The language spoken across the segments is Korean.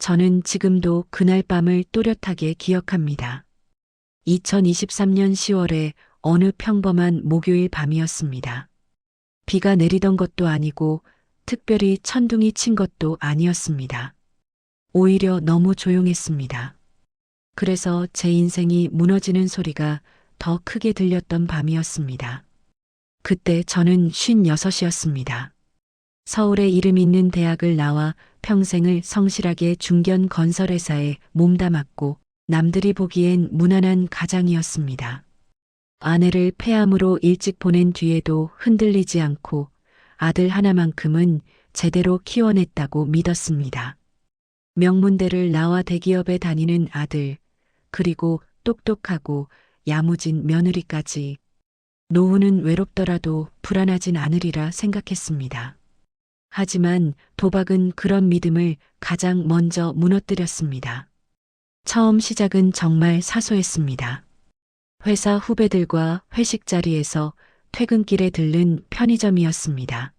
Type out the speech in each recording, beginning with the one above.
저는 지금도 그날 밤을 또렷하게 기억합니다. 2023년 10월에 어느 평범한 목요일 밤이었습니다. 비가 내리던 것도 아니고 특별히 천둥이 친 것도 아니었습니다. 오히려 너무 조용했습니다. 그래서 제 인생이 무너지는 소리가 더 크게 들렸던 밤이었습니다. 그때 저는 56이었습니다. 서울에 이름 있는 대학을 나와 평생을 성실하게 중견 건설회사에 몸담았고 남들이 보기엔 무난한 가장이었습니다. 아내를 폐암으로 일찍 보낸 뒤에도 흔들리지 않고 아들 하나만큼은 제대로 키워냈다고 믿었습니다. 명문대를 나와 대기업에 다니는 아들, 그리고 똑똑하고 야무진 며느리까지. 노후는 외롭더라도 불안하진 않으리라 생각했습니다. 하지만 도박은 그런 믿음을 가장 먼저 무너뜨렸습니다. 처음 시작은 정말 사소했습니다. 회사 후배들과 회식 자리에서 퇴근길에 들른 편의점이었습니다.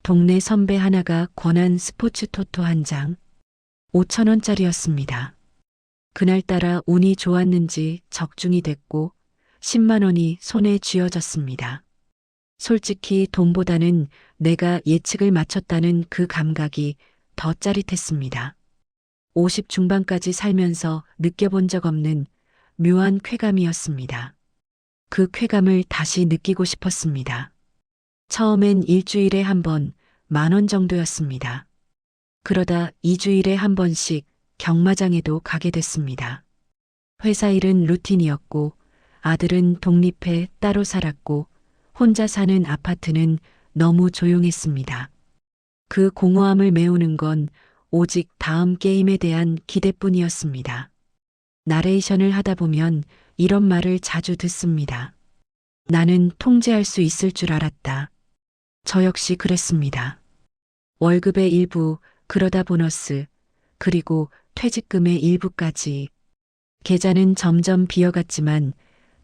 동네 선배 하나가 권한 스포츠 토토 한 장, 5,000원짜리였습니다. 그날따라 운이 좋았는지 적중이 됐고 10만 원이 손에 쥐어졌습니다. 솔직히 돈보다는 내가 예측을 맞췄다는 그 감각이 더 짜릿했습니다. 50 중반까지 살면서 느껴본 적 없는 묘한 쾌감이었습니다. 그 쾌감을 다시 느끼고 싶었습니다. 처음엔 일주일에 한 번, 10,000원 정도였습니다. 그러다 2주일에 한 번씩 경마장에도 가게 됐습니다. 회사 일은 루틴이었고 아들은 독립해 따로 살았고 혼자 사는 아파트는 너무 조용했습니다. 그 공허함을 메우는 건 오직 다음 게임에 대한 기대뿐이었습니다. 나레이션을 하다 보면 이런 말을 자주 듣습니다. 나는 통제할 수 있을 줄 알았다. 저 역시 그랬습니다. 월급의 일부, 그러다 보너스, 그리고 퇴직금의 일부까지. 계좌는 점점 비어갔지만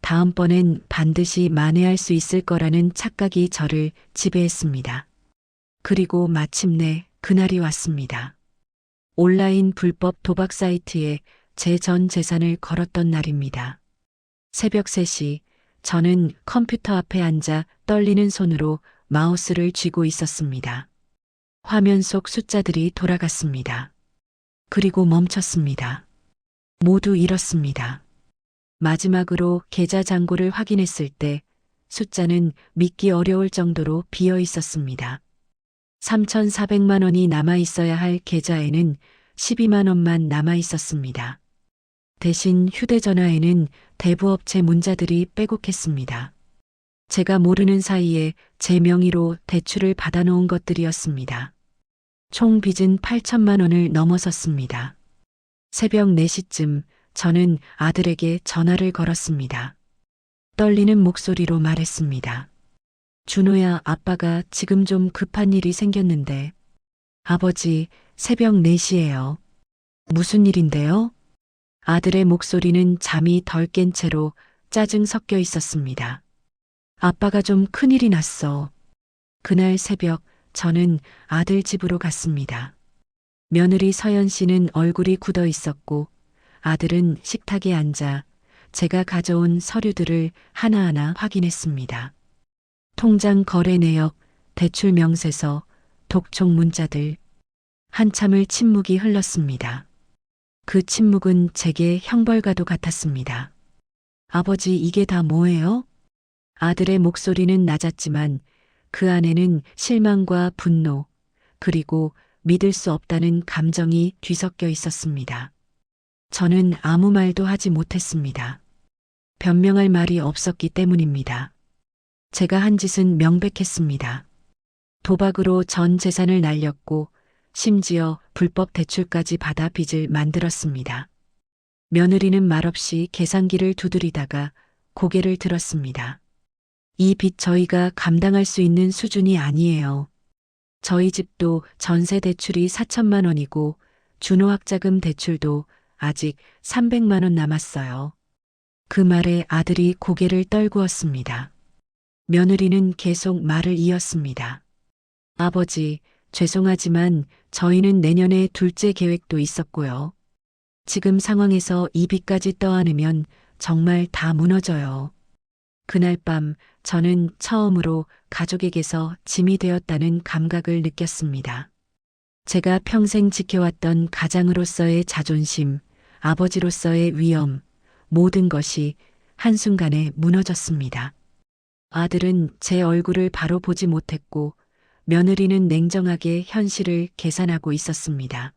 다음번엔 반드시 만회할 수 있을 거라는 착각이 저를 지배했습니다. 그리고 마침내 그날이 왔습니다. 온라인 불법 도박 사이트에 제 전 재산을 걸었던 날입니다. 새벽 3시, 저는 컴퓨터 앞에 앉아 떨리는 손으로 마우스를 쥐고 있었습니다. 화면 속 숫자들이 돌아갔습니다. 그리고 멈췄습니다. 모두 잃었습니다. 마지막으로 계좌 잔고를 확인했을 때 숫자는 믿기 어려울 정도로 비어 있었습니다. 3,400만 원이 남아 있어야 할 계좌에는 12만 원만 남아 있었습니다. 대신 휴대전화에는 대부업체 문자들이 빼곡했습니다. 제가 모르는 사이에 제 명의로 대출을 받아놓은 것들이었습니다. 총 빚은 8천만 원을 넘어섰습니다. 새벽 4시쯤 저는 아들에게 전화를 걸었습니다. 떨리는 목소리로 말했습니다. 준호야, 아빠가 지금 좀 급한 일이 생겼는데. 아버지, 새벽 4시예요. 무슨 일인데요? 아들의 목소리는 잠이 덜 깬 채로 짜증 섞여 있었습니다. 아빠가 좀 큰일이 났어. 그날 새벽 저는 아들 집으로 갔습니다. 며느리 서연 씨는 얼굴이 굳어 있었고 아들은 식탁에 앉아 제가 가져온 서류들을 하나하나 확인했습니다. 통장 거래 내역, 대출 명세서, 독촉 문자들. 한참을 침묵이 흘렀습니다. 그 침묵은 제게 형벌과도 같았습니다. 아버지, 이게 다 뭐예요? 아들의 목소리는 낮았지만 그 안에는 실망과 분노, 그리고 믿을 수 없다는 감정이 뒤섞여 있었습니다. 저는 아무 말도 하지 못했습니다. 변명할 말이 없었기 때문입니다. 제가 한 짓은 명백했습니다. 도박으로 전 재산을 날렸고 심지어 불법 대출까지 받아 빚을 만들었습니다. 며느리는 말없이 계산기를 두드리다가 고개를 들었습니다. 이 빚 저희가 감당할 수 있는 수준이 아니에요. 저희 집도 전세 대출이 4천만 원이고 준호학자금 대출도 아직 300만 원 남았어요. 그 말에 아들이 고개를 떨구었습니다. 며느리는 계속 말을 이었습니다. 아버지, 죄송하지만 저희는 내년에 둘째 계획도 있었고요. 지금 상황에서 이 빚까지 떠안으면 정말 다 무너져요. 그날 밤 저는 처음으로 가족에게서 짐이 되었다는 감각을 느꼈습니다. 제가 평생 지켜왔던 가장으로서의 자존심, 아버지로서의 위엄, 모든 것이 한순간에 무너졌습니다. 아들은 제 얼굴을 바로 보지 못했고 며느리는 냉정하게 현실을 계산하고 있었습니다.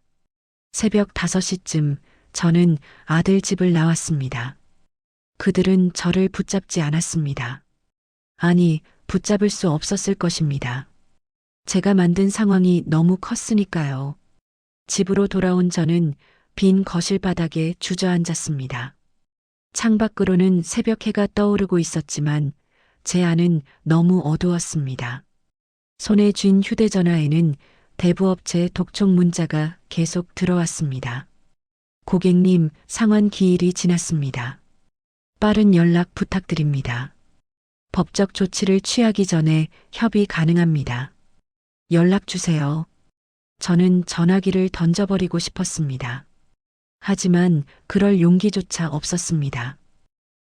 새벽 5시쯤 저는 아들 집을 나왔습니다. 그들은 저를 붙잡지 않았습니다. 아니, 붙잡을 수 없었을 것입니다. 제가 만든 상황이 너무 컸으니까요. 집으로 돌아온 저는 빈 거실 바닥에 주저앉았습니다. 창밖으로는 새벽 해가 떠오르고 있었지만 제 안은 너무 어두웠습니다. 손에 쥔 휴대전화에는 대부업체 독촉 문자가 계속 들어왔습니다. 고객님, 상환 기일이 지났습니다. 빠른 연락 부탁드립니다. 법적 조치를 취하기 전에 협의 가능합니다. 연락 주세요. 저는 전화기를 던져버리고 싶었습니다. 하지만 그럴 용기조차 없었습니다.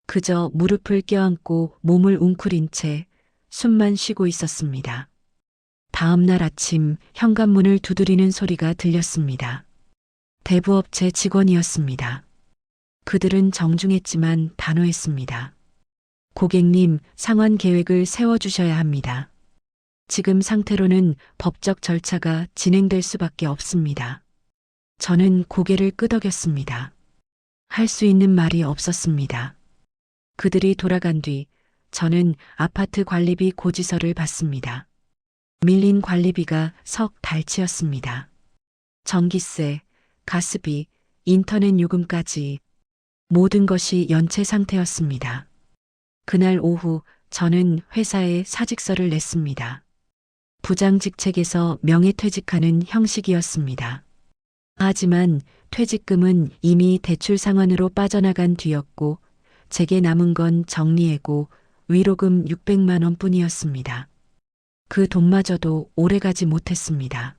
그저 무릎을 껴안고 몸을 웅크린 채 숨만 쉬고 있었습니다. 다음 날 아침 현관문을 두드리는 소리가 들렸습니다. 대부업체 직원이었습니다. 그들은 정중했지만 단호했습니다. 고객님, 상환 계획을 세워주셔야 합니다. 지금 상태로는 법적 절차가 진행될 수밖에 없습니다. 저는 고개를 끄덕였습니다. 할 수 있는 말이 없었습니다. 그들이 돌아간 뒤 저는 아파트 관리비 고지서를 받습니다. 밀린 관리비가 석 달치였습니다. 전기세, 가스비, 인터넷 요금까지 모든 것이 연체 상태였습니다. 그날 오후 저는 회사에 사직서를 냈습니다. 부장직책에서 명예퇴직하는 형식이었습니다. 하지만 퇴직금은 이미 대출 상환으로 빠져나간 뒤였고 제게 남은 건 정리해고 위로금 600만 원뿐이었습니다. 그 돈마저도 오래가지 못했습니다.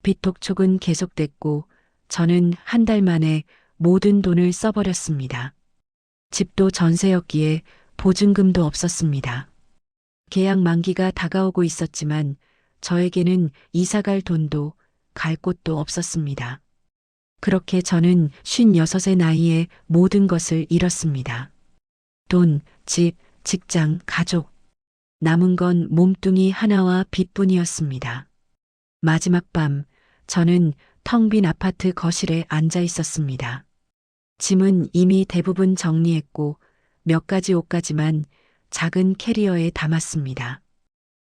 빚 독촉은 계속됐고 저는 한 달 만에 모든 돈을 써버렸습니다. 집도 전세였기에 보증금도 없었습니다. 계약 만기가 다가오고 있었지만 저에게는 이사갈 돈도 갈 곳도 없었습니다. 그렇게 저는 56의 나이에 모든 것을 잃었습니다. 돈, 집, 직장, 가족. 남은 건 몸뚱이 하나와 빚뿐이었습니다. 마지막 밤, 저는 텅 빈 아파트 거실에 앉아 있었습니다. 짐은 이미 대부분 정리했고 몇 가지 옷까지만 작은 캐리어에 담았습니다.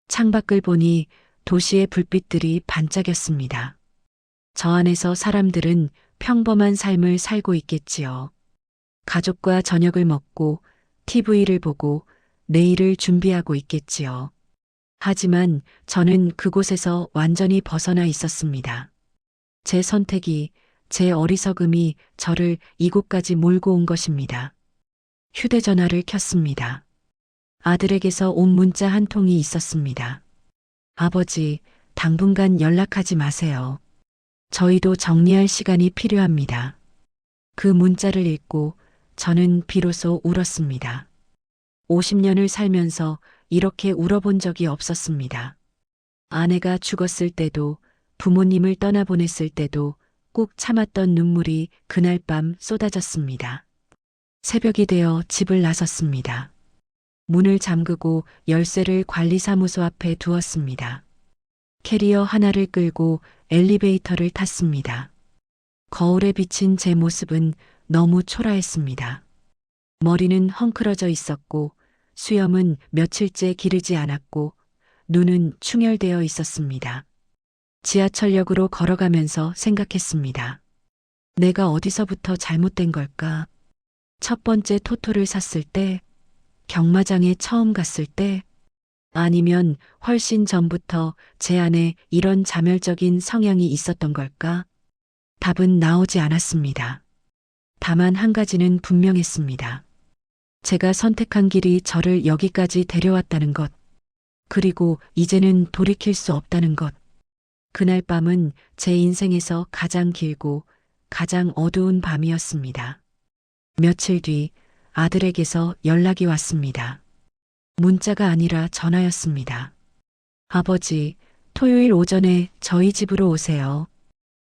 창밖을 보니 도시의 불빛들이 반짝였습니다. 저 안에서 사람들은 평범한 삶을 살고 있겠지요. 가족과 저녁을 먹고 TV를 보고 내일을 준비하고 있겠지요. 하지만 저는 그곳에서 완전히 벗어나 있었습니다. 제 선택이, 제 어리석음이 저를 이곳까지 몰고 온 것입니다. 휴대전화를 켰습니다. 아들에게서 온 문자 한 통이 있었습니다. 아버지, 당분간 연락하지 마세요. 저희도 정리할 시간이 필요합니다. 그 문자를 읽고 저는 비로소 울었습니다. 50년을 살면서 이렇게 울어본 적이 없었습니다. 아내가 죽었을 때도, 부모님을 떠나보냈을 때도 꾹 참았던 눈물이 그날 밤 쏟아졌습니다. 새벽이 되어 집을 나섰습니다. 문을 잠그고 열쇠를 관리사무소 앞에 두었습니다. 캐리어 하나를 끌고 엘리베이터를 탔습니다. 거울에 비친 제 모습은 너무 초라했습니다. 머리는 헝클어져 있었고 수염은 며칠째 기르지 않았고 눈은 충혈되어 있었습니다. 지하철역으로 걸어가면서 생각했습니다. 내가 어디서부터 잘못된 걸까? 첫 번째 토토를 샀을 때, 경마장에 처음 갔을 때, 아니면 훨씬 전부터 제 안에 이런 자멸적인 성향이 있었던 걸까? 답은 나오지 않았습니다. 다만 한 가지는 분명했습니다. 제가 선택한 길이 저를 여기까지 데려왔다는 것, 그리고 이제는 돌이킬 수 없다는 것. 그날 밤은 제 인생에서 가장 길고 가장 어두운 밤이었습니다. 며칠 뒤 아들에게서 연락이 왔습니다. 문자가 아니라 전화였습니다. 아버지, 토요일 오전에 저희 집으로 오세요.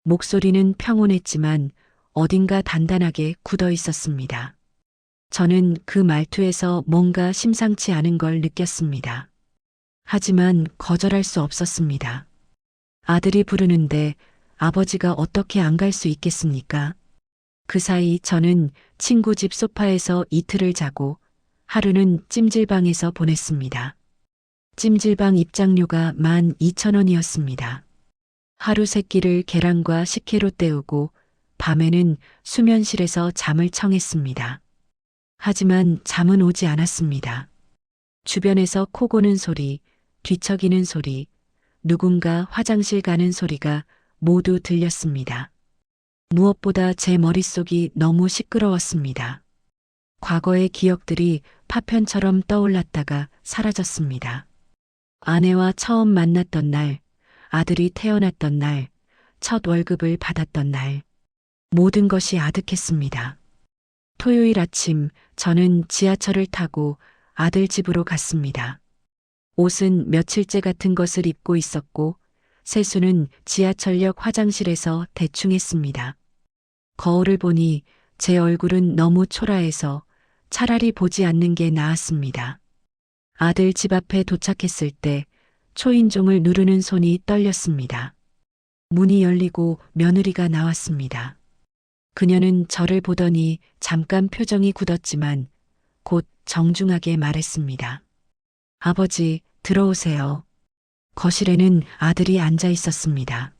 목소리는 평온했지만 어딘가 단단하게 굳어 있었습니다. 저는 그 말투에서 뭔가 심상치 않은 걸 느꼈습니다. 하지만 거절할 수 없었습니다. 아들이 부르는데 아버지가 어떻게 안 갈 수 있겠습니까? 그 사이 저는 친구 집 소파에서 이틀을 자고 하루는 찜질방에서 보냈습니다. 찜질방 입장료가 12,000원이었습니다. 하루 세 끼를 계란과 식혜로 때우고 밤에는 수면실에서 잠을 청했습니다. 하지만 잠은 오지 않았습니다. 주변에서 코 고는 소리, 뒤척이는 소리, 누군가 화장실 가는 소리가 모두 들렸습니다. 무엇보다 제 머릿속이 너무 시끄러웠습니다. 과거의 기억들이 파편처럼 떠올랐다가 사라졌습니다. 아내와 처음 만났던 날, 아들이 태어났던 날, 첫 월급을 받았던 날, 모든 것이 아득했습니다. 토요일 아침 저는 지하철을 타고 아들 집으로 갔습니다. 옷은 며칠째 같은 것을 입고 있었고 세수는 지하철역 화장실에서 대충 했습니다. 거울을 보니 제 얼굴은 너무 초라해서 차라리 보지 않는 게 나았습니다. 아들 집 앞에 도착했을 때 초인종을 누르는 손이 떨렸습니다. 문이 열리고 며느리가 나왔습니다. 그녀는 저를 보더니 잠깐 표정이 굳었지만 곧 정중하게 말했습니다. 아버지, 들어오세요. 거실에는 아들이 앉아 있었습니다.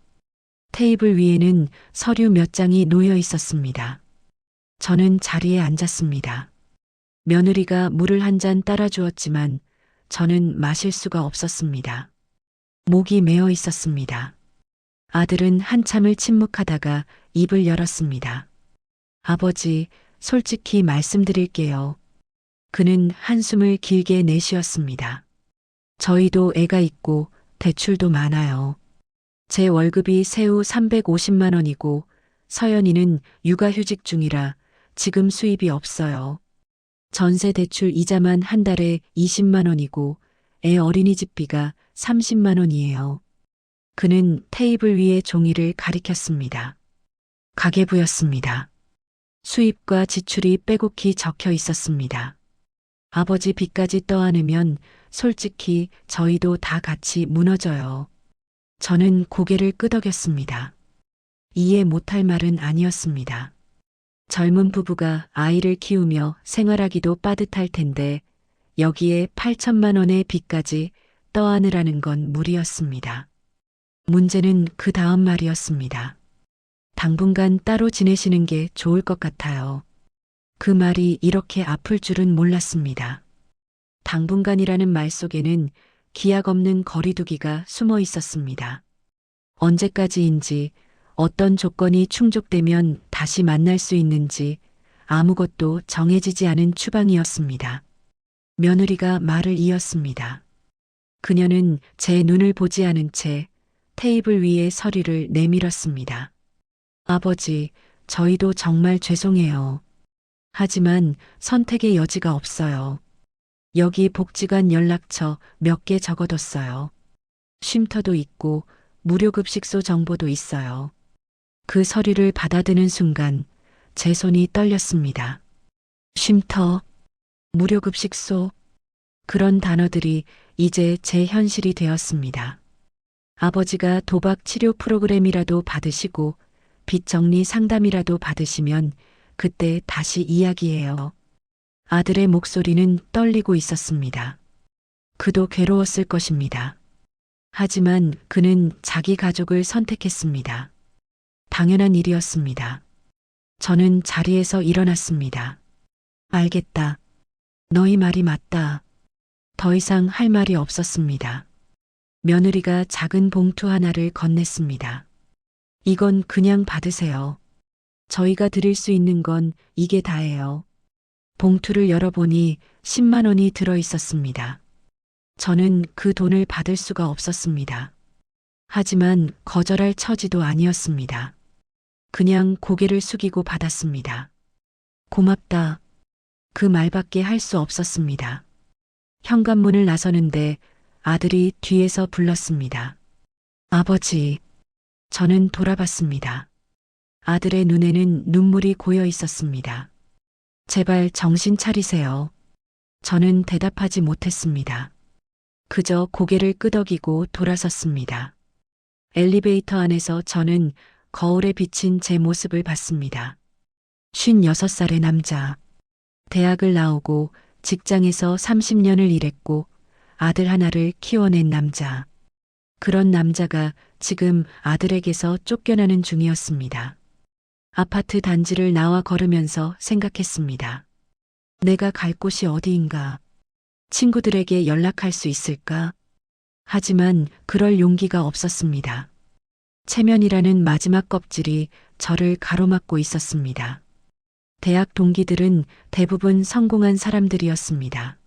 테이블 위에는 서류 몇 장이 놓여 있었습니다. 저는 자리에 앉았습니다. 며느리가 물을 한 잔 따라 주었지만 저는 마실 수가 없었습니다. 목이 메어 있었습니다. 아들은 한참을 침묵하다가 입을 열었습니다. 아버지, 솔직히 말씀드릴게요. 그는 한숨을 길게 내쉬었습니다. 저희도 애가 있고 대출도 많아요. 제 월급이 세후 350만 원이고 서연이는 육아휴직 중이라 지금 수입이 없어요. 전세 대출 이자만 한 달에 20만 원이고 애 어린이집비가 30만 원이에요. 그는 테이블 위에 종이를 가리켰습니다. 가계부였습니다. 수입과 지출이 빼곡히 적혀 있었습니다. 아버지 빚까지 떠안으면 솔직히 저희도 다 같이 무너져요. 저는 고개를 끄덕였습니다. 이해 못할 말은 아니었습니다. 젊은 부부가 아이를 키우며 생활하기도 빠듯할 텐데 여기에 8천만 원의 빚까지 떠안으라는 건 무리였습니다. 문제는 그 다음 말이었습니다. 당분간 따로 지내시는 게 좋을 것 같아요. 그 말이 이렇게 아플 줄은 몰랐습니다. 당분간이라는 말 속에는 기약 없는 거리두기가 숨어 있었습니다. 언제까지인지, 어떤 조건이 충족되면 다시 만날 수 있는지 아무것도 정해지지 않은 추방이었습니다. 며느리가 말을 이었습니다. 그녀는 제 눈을 보지 않은 채 테이블 위에 서류를 내밀었습니다. 아버지, 저희도 정말 죄송해요. 하지만 선택의 여지가 없어요. 여기 복지관 연락처 몇 개 적어뒀어요. 쉼터도 있고 무료급식소 정보도 있어요. 그 서류를 받아드는 순간 제 손이 떨렸습니다. 쉼터, 무료급식소, 그런 단어들이 이제 제 현실이 되었습니다. 아버지가 도박 치료 프로그램이라도 받으시고 빚 정리 상담이라도 받으시면 그때 다시 이야기해요. 아들의 목소리는 떨리고 있었습니다. 그도 괴로웠을 것입니다. 하지만 그는 자기 가족을 선택했습니다. 당연한 일이었습니다. 저는 자리에서 일어났습니다. 알겠다. 너희 말이 맞다. 더 이상 할 말이 없었습니다. 며느리가 작은 봉투 하나를 건넸습니다. 이건 그냥 받으세요. 저희가 드릴 수 있는 건 이게 다예요. 봉투를 열어보니 10만 원이 들어 있었습니다. 저는 그 돈을 받을 수가 없었습니다. 하지만 거절할 처지도 아니었습니다. 그냥 고개를 숙이고 받았습니다. 고맙다. 그 말밖에 할 수 없었습니다. 현관문을 나서는데 아들이 뒤에서 불렀습니다. 아버지. 저는 돌아봤습니다. 아들의 눈에는 눈물이 고여 있었습니다. 제발 정신 차리세요. 저는 대답하지 못했습니다. 그저 고개를 끄덕이고 돌아섰습니다. 엘리베이터 안에서 저는 거울에 비친 제 모습을 봤습니다. 56살의 남자. 대학을 나오고 직장에서 30년을 일했고 아들 하나를 키워낸 남자. 그런 남자가 지금 아들에게서 쫓겨나는 중이었습니다. 아파트 단지를 나와 걸으면서 생각했습니다. 내가 갈 곳이 어디인가? 친구들에게 연락할 수 있을까? 하지만 그럴 용기가 없었습니다. 체면이라는 마지막 껍질이 저를 가로막고 있었습니다. 대학 동기들은 대부분 성공한 사람들이었습니다.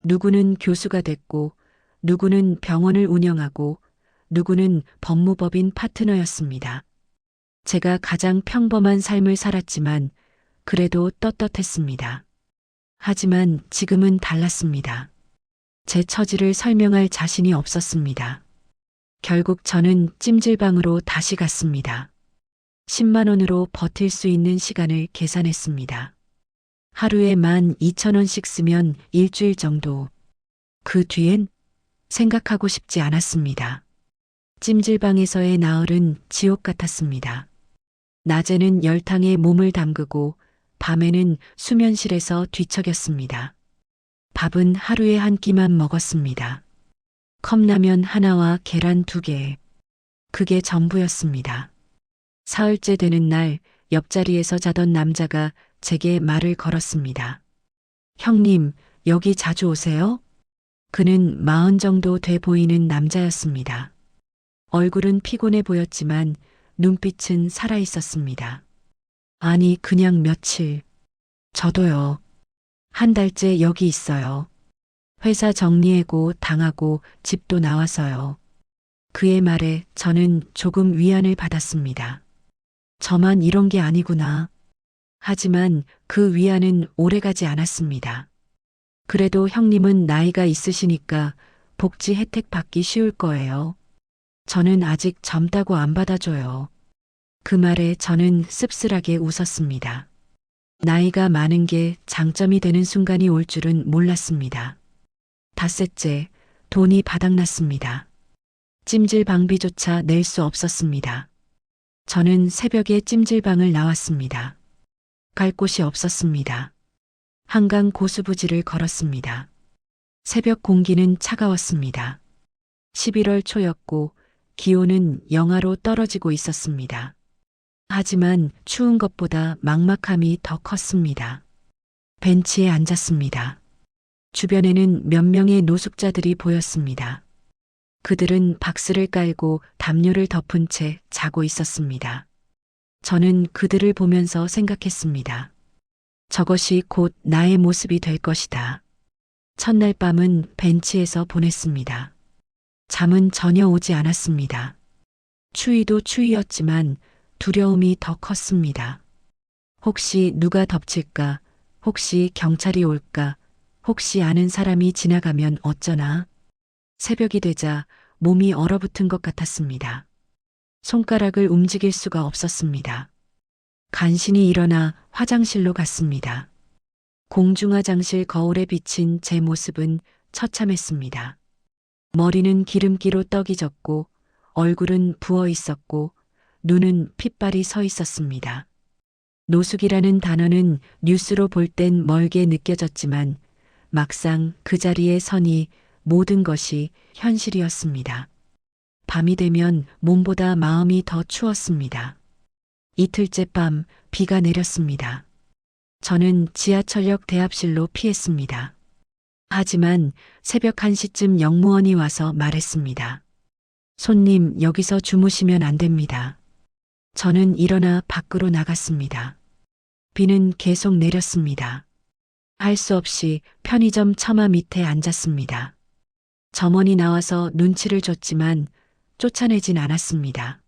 누구는 교수가 됐고, 누구는 병원을 운영하고, 누구는 법무법인 파트너였습니다. 제가 가장 평범한 삶을 살았지만, 그래도 떳떳했습니다. 하지만 지금은 달랐습니다. 제 처지를 설명할 자신이 없었습니다. 결국 저는 찜질방으로 다시 갔습니다. 10만 원으로 버틸 수 있는 시간을 계산했습니다. 하루에 12,000원씩 쓰면 일주일 정도. 그 뒤엔 생각하고 싶지 않았습니다. 찜질방에서의 나흘은 지옥 같았습니다. 낮에는 열탕에 몸을 담그고 밤에는 수면실에서 뒤척였습니다. 밥은 하루에 한 끼만 먹었습니다. 컵라면 하나와 계란 2개. 그게 전부였습니다. 사흘째 되는 날 옆자리에서 자던 남자가 제게 말을 걸었습니다. 형님, 여기 자주 오세요? 그는 40 정도 돼 보이는 남자였습니다. 얼굴은 피곤해 보였지만 눈빛은 살아 있었습니다. 아니, 그냥 며칠. 저도요. 한 달째 여기 있어요. 회사 정리해고 당하고 집도 나와서요. 그의 말에 저는 조금 위안을 받았습니다. 저만 이런 게 아니구나. 하지만 그 위안은 오래가지 않았습니다. 그래도 형님은 나이가 있으시니까 복지 혜택 받기 쉬울 거예요. 저는 아직 젊다고 안 받아줘요. 그 말에 저는 씁쓸하게 웃었습니다. 나이가 많은 게 장점이 되는 순간이 올 줄은 몰랐습니다. 닷새째, 돈이 바닥났습니다. 찜질방비조차 낼 수 없었습니다. 저는 새벽에 찜질방을 나왔습니다. 갈 곳이 없었습니다. 한강 고수부지를 걸었습니다. 새벽 공기는 차가웠습니다. 11월 초였고 기온은 영하로 떨어지고 있었습니다. 하지만 추운 것보다 막막함이 더 컸습니다. 벤치에 앉았습니다. 주변에는 몇 명의 노숙자들이 보였습니다. 그들은 박스를 깔고 담요를 덮은 채 자고 있었습니다. 저는 그들을 보면서 생각했습니다. 저것이 곧 나의 모습이 될 것이다. 첫날 밤은 벤치에서 보냈습니다. 잠은 전혀 오지 않았습니다. 추위도 추위였지만 두려움이 더 컸습니다. 혹시 누가 덮칠까? 혹시 경찰이 올까? 혹시 아는 사람이 지나가면 어쩌나? 새벽이 되자 몸이 얼어붙은 것 같았습니다. 손가락을 움직일 수가 없었습니다. 간신히 일어나 화장실로 갔습니다. 공중화장실 거울에 비친 제 모습은 처참했습니다. 머리는 기름기로 떡이 졌고 얼굴은 부어 있었고 눈은 핏발이 서 있었습니다. 노숙이라는 단어는 뉴스로 볼 땐 멀게 느껴졌지만 막상 그 자리에 서니 모든 것이 현실이었습니다. 밤이 되면 몸보다 마음이 더 추웠습니다. 이틀째 밤 비가 내렸습니다. 저는 지하철역 대합실로 피했습니다. 하지만 새벽 1시쯤 영무원이 와서 말했습니다. 손님, 여기서 주무시면 안 됩니다. 저는 일어나 밖으로 나갔습니다. 비는 계속 내렸습니다. 할 수 없이 편의점 처마 밑에 앉았습니다. 점원이 나와서 눈치를 줬지만 쫓아내진 않았습니다.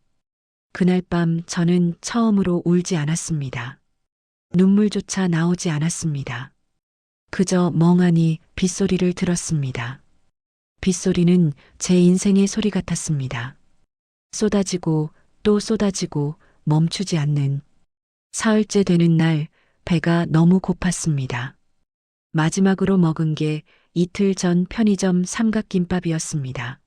그날 밤 저는 처음으로 울지 않았습니다. 눈물조차 나오지 않았습니다. 그저 멍하니 빗소리를 들었습니다. 빗소리는 제 인생의 소리 같았습니다. 쏟아지고 또 쏟아지고 멈추지 않는. 사흘째 되는 날 배가 너무 고팠습니다. 마지막으로 먹은 게 이틀 전 편의점 삼각김밥이었습니다.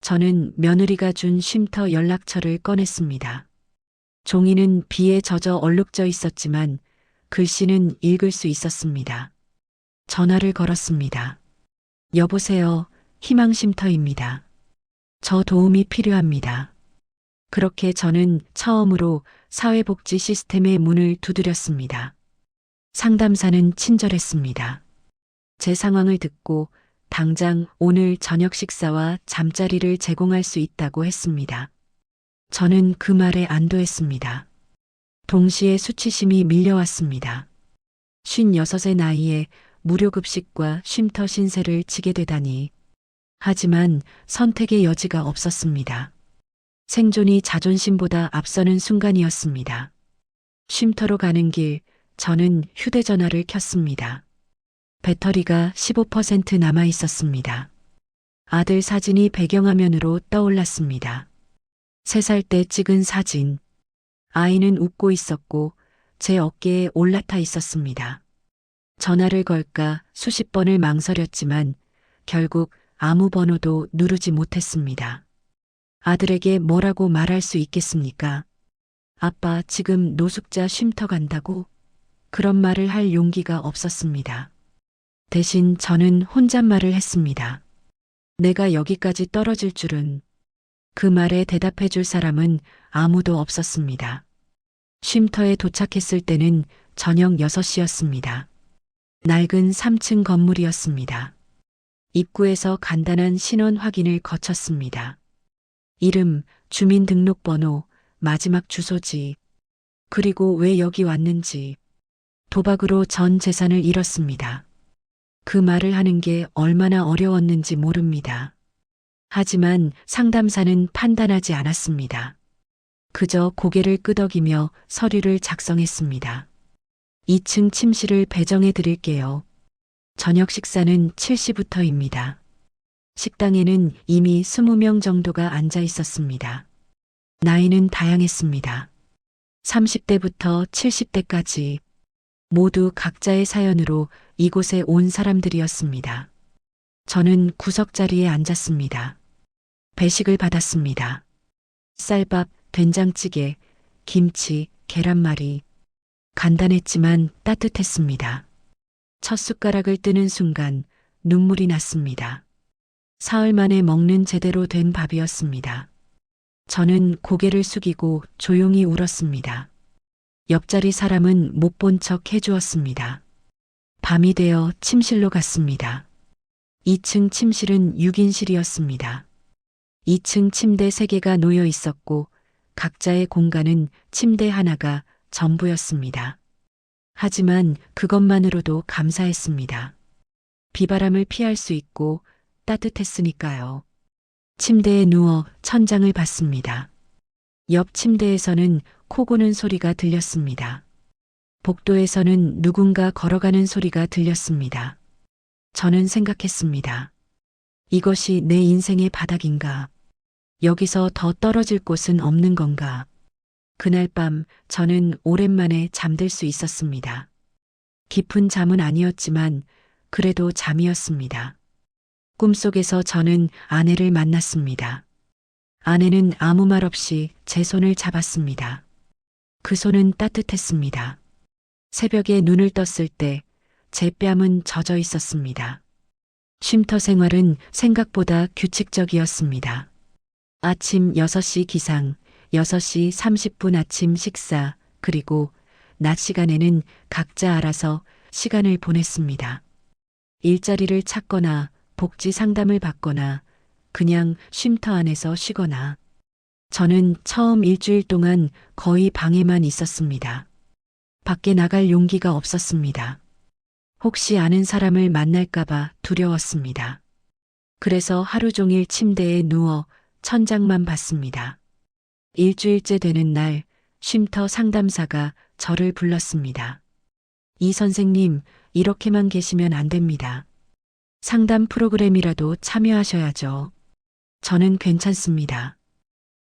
저는 며느리가 준 쉼터 연락처를 꺼냈습니다. 종이는 비에 젖어 얼룩져 있었지만 글씨는 읽을 수 있었습니다. 전화를 걸었습니다. 여보세요, 희망쉼터입니다. 저 도움이 필요합니다. 그렇게 저는 처음으로 사회복지 시스템의 문을 두드렸습니다. 상담사는 친절했습니다. 제 상황을 듣고 당장 오늘 저녁 식사와 잠자리를 제공할 수 있다고 했습니다. 저는 그 말에 안도했습니다. 동시에 수치심이 밀려왔습니다. 56의 나이에 무료급식과 쉼터 신세를 지게 되다니. 하지만 선택의 여지가 없었습니다. 생존이 자존심보다 앞서는 순간이었습니다. 쉼터로 가는 길, 저는 휴대전화를 켰습니다. 배터리가 15% 남아 있었습니다. 아들 사진이 배경화면으로 떠올랐습니다. 3살 때 찍은 사진. 아이는 웃고 있었고 제 어깨에 올라타 있었습니다. 전화를 걸까 수십 번을 망설였지만 결국 아무 번호도 누르지 못했습니다. 아들에게 뭐라고 말할 수 있겠습니까? 아빠 지금 노숙자 쉼터 간다고? 그런 말을 할 용기가 없었습니다. 대신 저는 혼잣말을 했습니다. 내가 여기까지 떨어질 줄은. 그 말에 대답해 줄 사람은 아무도 없었습니다. 쉼터에 도착했을 때는 저녁 6시였습니다. 낡은 3층 건물이었습니다. 입구에서 간단한 신원 확인을 거쳤습니다. 이름, 주민등록번호, 마지막 주소지, 그리고 왜 여기 왔는지. 도박으로 전 재산을 잃었습니다. 그 말을 하는 게 얼마나 어려웠는지 모릅니다. 하지만 상담사는 판단하지 않았습니다. 그저 고개를 끄덕이며 서류를 작성했습니다. 2층 침실을 배정해 드릴게요. 저녁 식사는 7시부터입니다. 식당에는 이미 20명 정도가 앉아 있었습니다. 나이는 다양했습니다. 30대부터 70대까지 모두 각자의 사연으로 이곳에 온 사람들이었습니다. 저는 구석자리에 앉았습니다. 배식을 받았습니다. 쌀밥, 된장찌개, 김치, 계란말이. 간단했지만 따뜻했습니다. 첫 숟가락을 뜨는 순간 눈물이 났습니다. 사흘 만에 먹는 제대로 된 밥이었습니다. 저는 고개를 숙이고 조용히 울었습니다. 옆자리 사람은 못 본 척 해주었습니다. 밤이 되어 침실로 갔습니다. 2층 침실은 6인실이었습니다. 2층 침대 3개가 놓여 있었고 각자의 공간은 침대 하나가 전부였습니다. 하지만 그것만으로도 감사했습니다. 비바람을 피할 수 있고 따뜻했으니까요. 침대에 누워 천장을 봤습니다. 옆 침대에서는 코 고는 소리가 들렸습니다. 복도에서는 누군가 걸어가는 소리가 들렸습니다. 저는 생각했습니다. 이것이 내 인생의 바닥인가? 여기서 더 떨어질 곳은 없는 건가? 그날 밤 저는 오랜만에 잠들 수 있었습니다. 깊은 잠은 아니었지만 그래도 잠이었습니다. 꿈속에서 저는 아내를 만났습니다. 아내는 아무 말 없이 제 손을 잡았습니다. 그 손은 따뜻했습니다. 새벽에 눈을 떴을 때 제 뺨은 젖어 있었습니다. 쉼터 생활은 생각보다 규칙적이었습니다. 아침 6시 기상, 6시 30분 아침 식사, 그리고 낮 시간에는 각자 알아서 시간을 보냈습니다. 일자리를 찾거나 복지 상담을 받거나 그냥 쉼터 안에서 쉬거나. 저는 처음 일주일 동안 거의 방에만 있었습니다. 밖에 나갈 용기가 없었습니다. 혹시 아는 사람을 만날까봐 두려웠습니다. 그래서 하루 종일 침대에 누워 천장만 봤습니다. 일주일째 되는 날 쉼터 상담사가 저를 불렀습니다. 이 선생님, 이렇게만 계시면 안 됩니다. 상담 프로그램이라도 참여하셔야죠. 저는 괜찮습니다.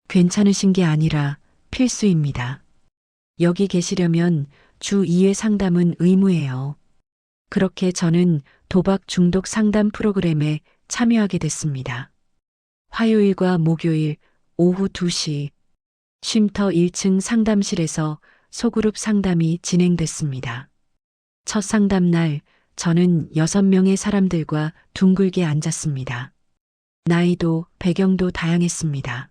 괜찮으신 게 아니라 필수입니다. 여기 계시려면 주 2회 상담은 의무예요. 그렇게 저는 도박 중독 상담 프로그램에 참여하게 됐습니다. 화요일과 목요일 오후 2시 쉼터 1층 상담실에서 소그룹 상담이 진행됐습니다. 첫 상담 날 저는 6명의 사람들과 둥글게 앉았습니다. 나이도 배경도 다양했습니다.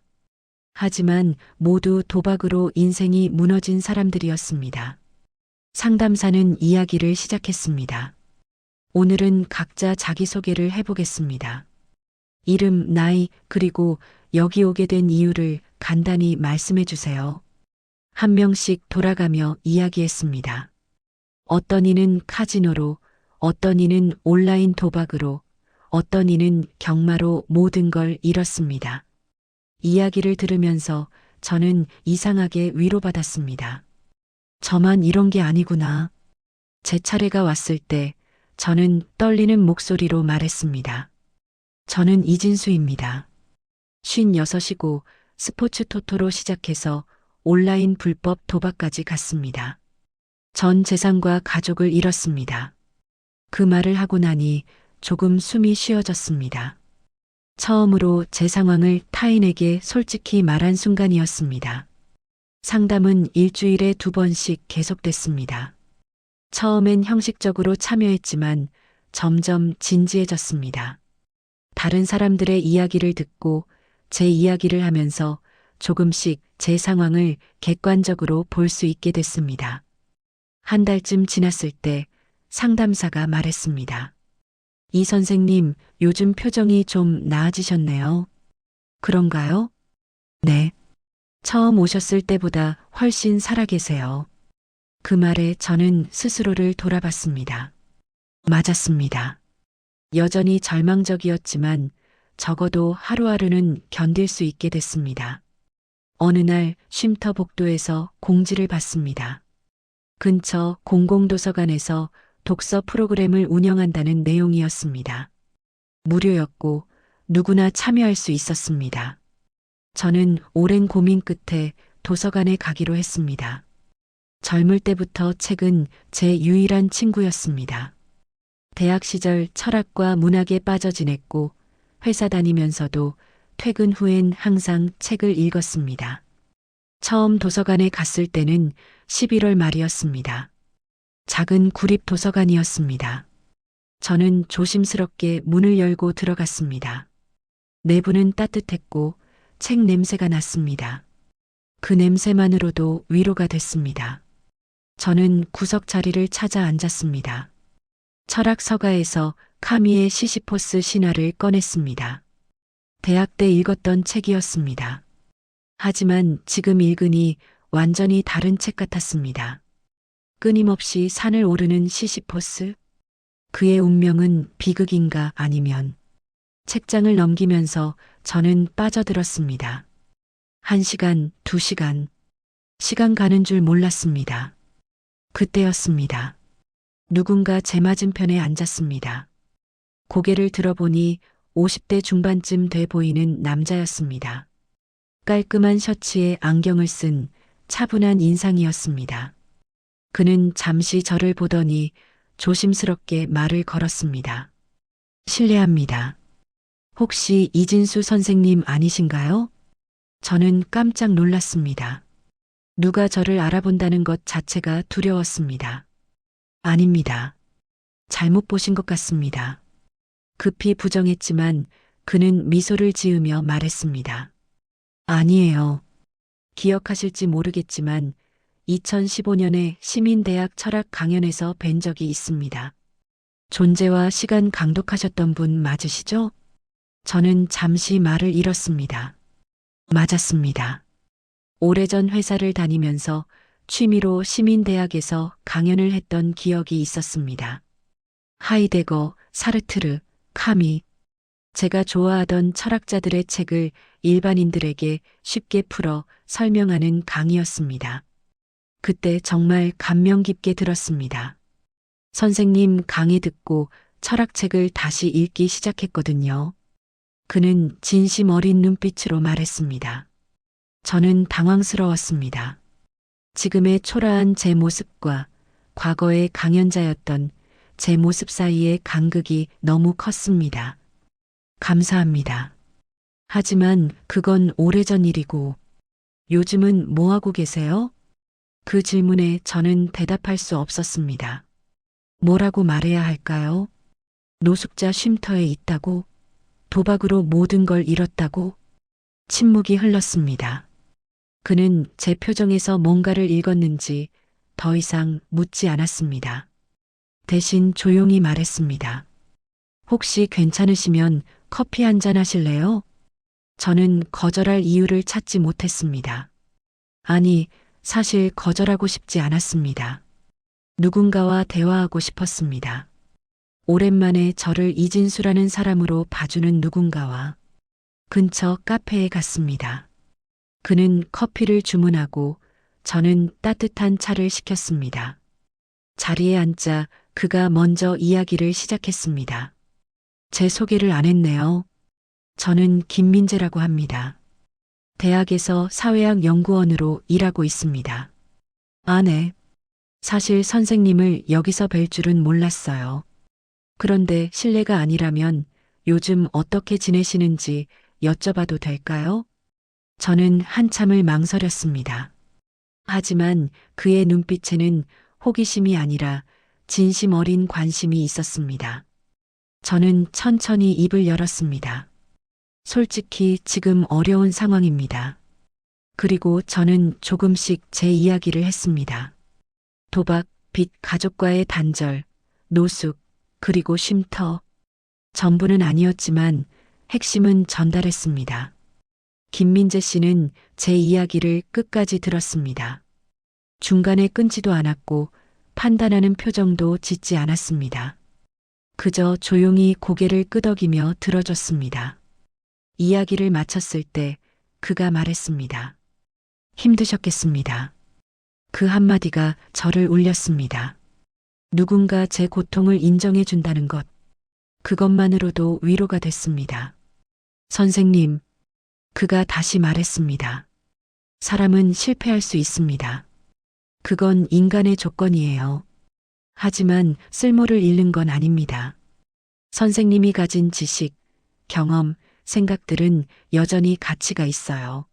하지만 모두 도박으로 인생이 무너진 사람들이었습니다. 상담사는 이야기를 시작했습니다. 오늘은 각자 자기소개를 해보겠습니다. 이름, 나이, 그리고 여기 오게 된 이유를 간단히 말씀해 주세요. 한 명씩 돌아가며 이야기했습니다. 어떤 이는 카지노로, 어떤 이는 온라인 도박으로, 어떤 이는 경마로 모든 걸 잃었습니다. 이야기를 들으면서 저는 이상하게 위로받았습니다. 저만 이런 게 아니구나. 제 차례가 왔을 때 저는 떨리는 목소리로 말했습니다. 저는 이진수입니다. 56이고 스포츠 토토로 시작해서 온라인 불법 도박까지 갔습니다. 전 재산과 가족을 잃었습니다. 그 말을 하고 나니 조금 숨이 쉬어졌습니다. 처음으로 제 상황을 타인에게 솔직히 말한 순간이었습니다. 상담은 일주일에 2번씩 계속됐습니다. 처음엔 형식적으로 참여했지만 점점 진지해졌습니다. 다른 사람들의 이야기를 듣고 제 이야기를 하면서 조금씩 제 상황을 객관적으로 볼 수 있게 됐습니다. 한 달쯤 지났을 때 상담사가 말했습니다. 이 선생님, 요즘 표정이 좀 나아지셨네요. 그런가요? 네. 처음 오셨을 때보다 훨씬 살아계세요. 그 말에 저는 스스로를 돌아봤습니다. 맞았습니다. 여전히 절망적이었지만 적어도 하루하루는 견딜 수 있게 됐습니다. 어느 날 쉼터 복도에서 공지를 받습니다. 근처 공공도서관에서 독서 프로그램을 운영한다는 내용이었습니다. 무료였고 누구나 참여할 수 있었습니다. 저는 오랜 고민 끝에 도서관에 가기로 했습니다. 젊을 때부터 책은 제 유일한 친구였습니다. 대학 시절 철학과 문학에 빠져 지냈고 회사 다니면서도 퇴근 후엔 항상 책을 읽었습니다. 처음 도서관에 갔을 때는 11월 말이었습니다. 작은 구립 도서관이었습니다. 저는 조심스럽게 문을 열고 들어갔습니다. 내부는 따뜻했고 책 냄새가 났습니다. 그 냄새만으로도 위로가 됐습니다. 저는 구석 자리를 찾아 앉았습니다. 철학 서가에서 카미의 시시포스 신화를 꺼냈습니다. 대학 때 읽었던 책이었습니다. 하지만 지금 읽으니 완전히 다른 책 같았습니다. 끊임없이 산을 오르는 시시포스? 그의 운명은 비극인가 아니면 책장을 넘기면서 저는 빠져들었습니다. 1시간, 2시간. 시간 가는 줄 몰랐습니다. 그때였습니다. 누군가 제 맞은편에 앉았습니다. 고개를 들어보니 50대 중반쯤 돼 보이는 남자였습니다. 깔끔한 셔츠에 안경을 쓴 차분한 인상이었습니다. 그는 잠시 저를 보더니 조심스럽게 말을 걸었습니다. 실례합니다. 혹시 이진수 선생님 아니신가요? 저는 깜짝 놀랐습니다. 누가 저를 알아본다는 것 자체가 두려웠습니다. 아닙니다. 잘못 보신 것 같습니다. 급히 부정했지만 그는 미소를 지으며 말했습니다. 아니에요. 기억하실지 모르겠지만 2015년에 시민대학 철학 강연에서 뵌 적이 있습니다. 존재와 시간 강독하셨던 분 맞으시죠? 저는 잠시 말을 잃었습니다. 맞았습니다. 오래전 회사를 다니면서 취미로 시민대학에서 강연을 했던 기억이 있었습니다. 하이데거, 사르트르, 카미. 제가 좋아하던 철학자들의 책을 일반인들에게 쉽게 풀어 설명하는 강의였습니다. 그때 정말 감명 깊게 들었습니다. 선생님 강의 듣고 철학책을 다시 읽기 시작했거든요. 그는 진심 어린 눈빛으로 말했습니다. 저는 당황스러웠습니다. 지금의 초라한 제 모습과 과거의 강연자였던 제 모습 사이의 간극이 너무 컸습니다. 감사합니다. 하지만 그건 오래전 일이고 요즘은 뭐 하고 계세요? 그 질문에 저는 대답할 수 없었습니다. 뭐라고 말해야 할까요? 노숙자 쉼터에 있다고? 도박으로 모든 걸 잃었다고? 침묵이 흘렀습니다. 그는 제 표정에서 뭔가를 읽었는지 더 이상 묻지 않았습니다. 대신 조용히 말했습니다. 혹시 괜찮으시면 커피 한 잔 하실래요? 저는 거절할 이유를 찾지 못했습니다. 아니, 사실 거절하고 싶지 않았습니다. 누군가와 대화하고 싶었습니다. 오랜만에 저를 이진수라는 사람으로 봐주는 누군가와 근처 카페에 갔습니다. 그는 커피를 주문하고 저는 따뜻한 차를 시켰습니다. 자리에 앉자 그가 먼저 이야기를 시작했습니다. 제 소개를 안 했네요. 저는 김민재라고 합니다. 대학에서 사회학 연구원으로 일하고 있습니다. 아, 네. 사실 선생님을 여기서 뵐 줄은 몰랐어요. 그런데 실례가 아니라면 요즘 어떻게 지내시는지 여쭤봐도 될까요? 저는 한참을 망설였습니다. 하지만 그의 눈빛에는 호기심이 아니라 진심 어린 관심이 있었습니다. 저는 천천히 입을 열었습니다. 솔직히 지금 어려운 상황입니다. 그리고 저는 조금씩 제 이야기를 했습니다. 도박, 빚, 가족과의 단절, 노숙, 그리고 쉼터. 전부는 아니었지만 핵심은 전달했습니다. 김민재 씨는 제 이야기를 끝까지 들었습니다. 중간에 끊지도 않았고 판단하는 표정도 짓지 않았습니다. 그저 조용히 고개를 끄덕이며 들어줬습니다. 이야기를 마쳤을 때 그가 말했습니다. 힘드셨겠습니다. 그 한마디가 저를 울렸습니다. 누군가 제 고통을 인정해 준다는 것, 그것만으로도 위로가 됐습니다. 선생님, 그가 다시 말했습니다. 사람은 실패할 수 있습니다. 그건 인간의 조건이에요. 하지만 쓸모를 잃는 건 아닙니다. 선생님이 가진 지식, 경험, 생각들은 여전히 가치가 있어요.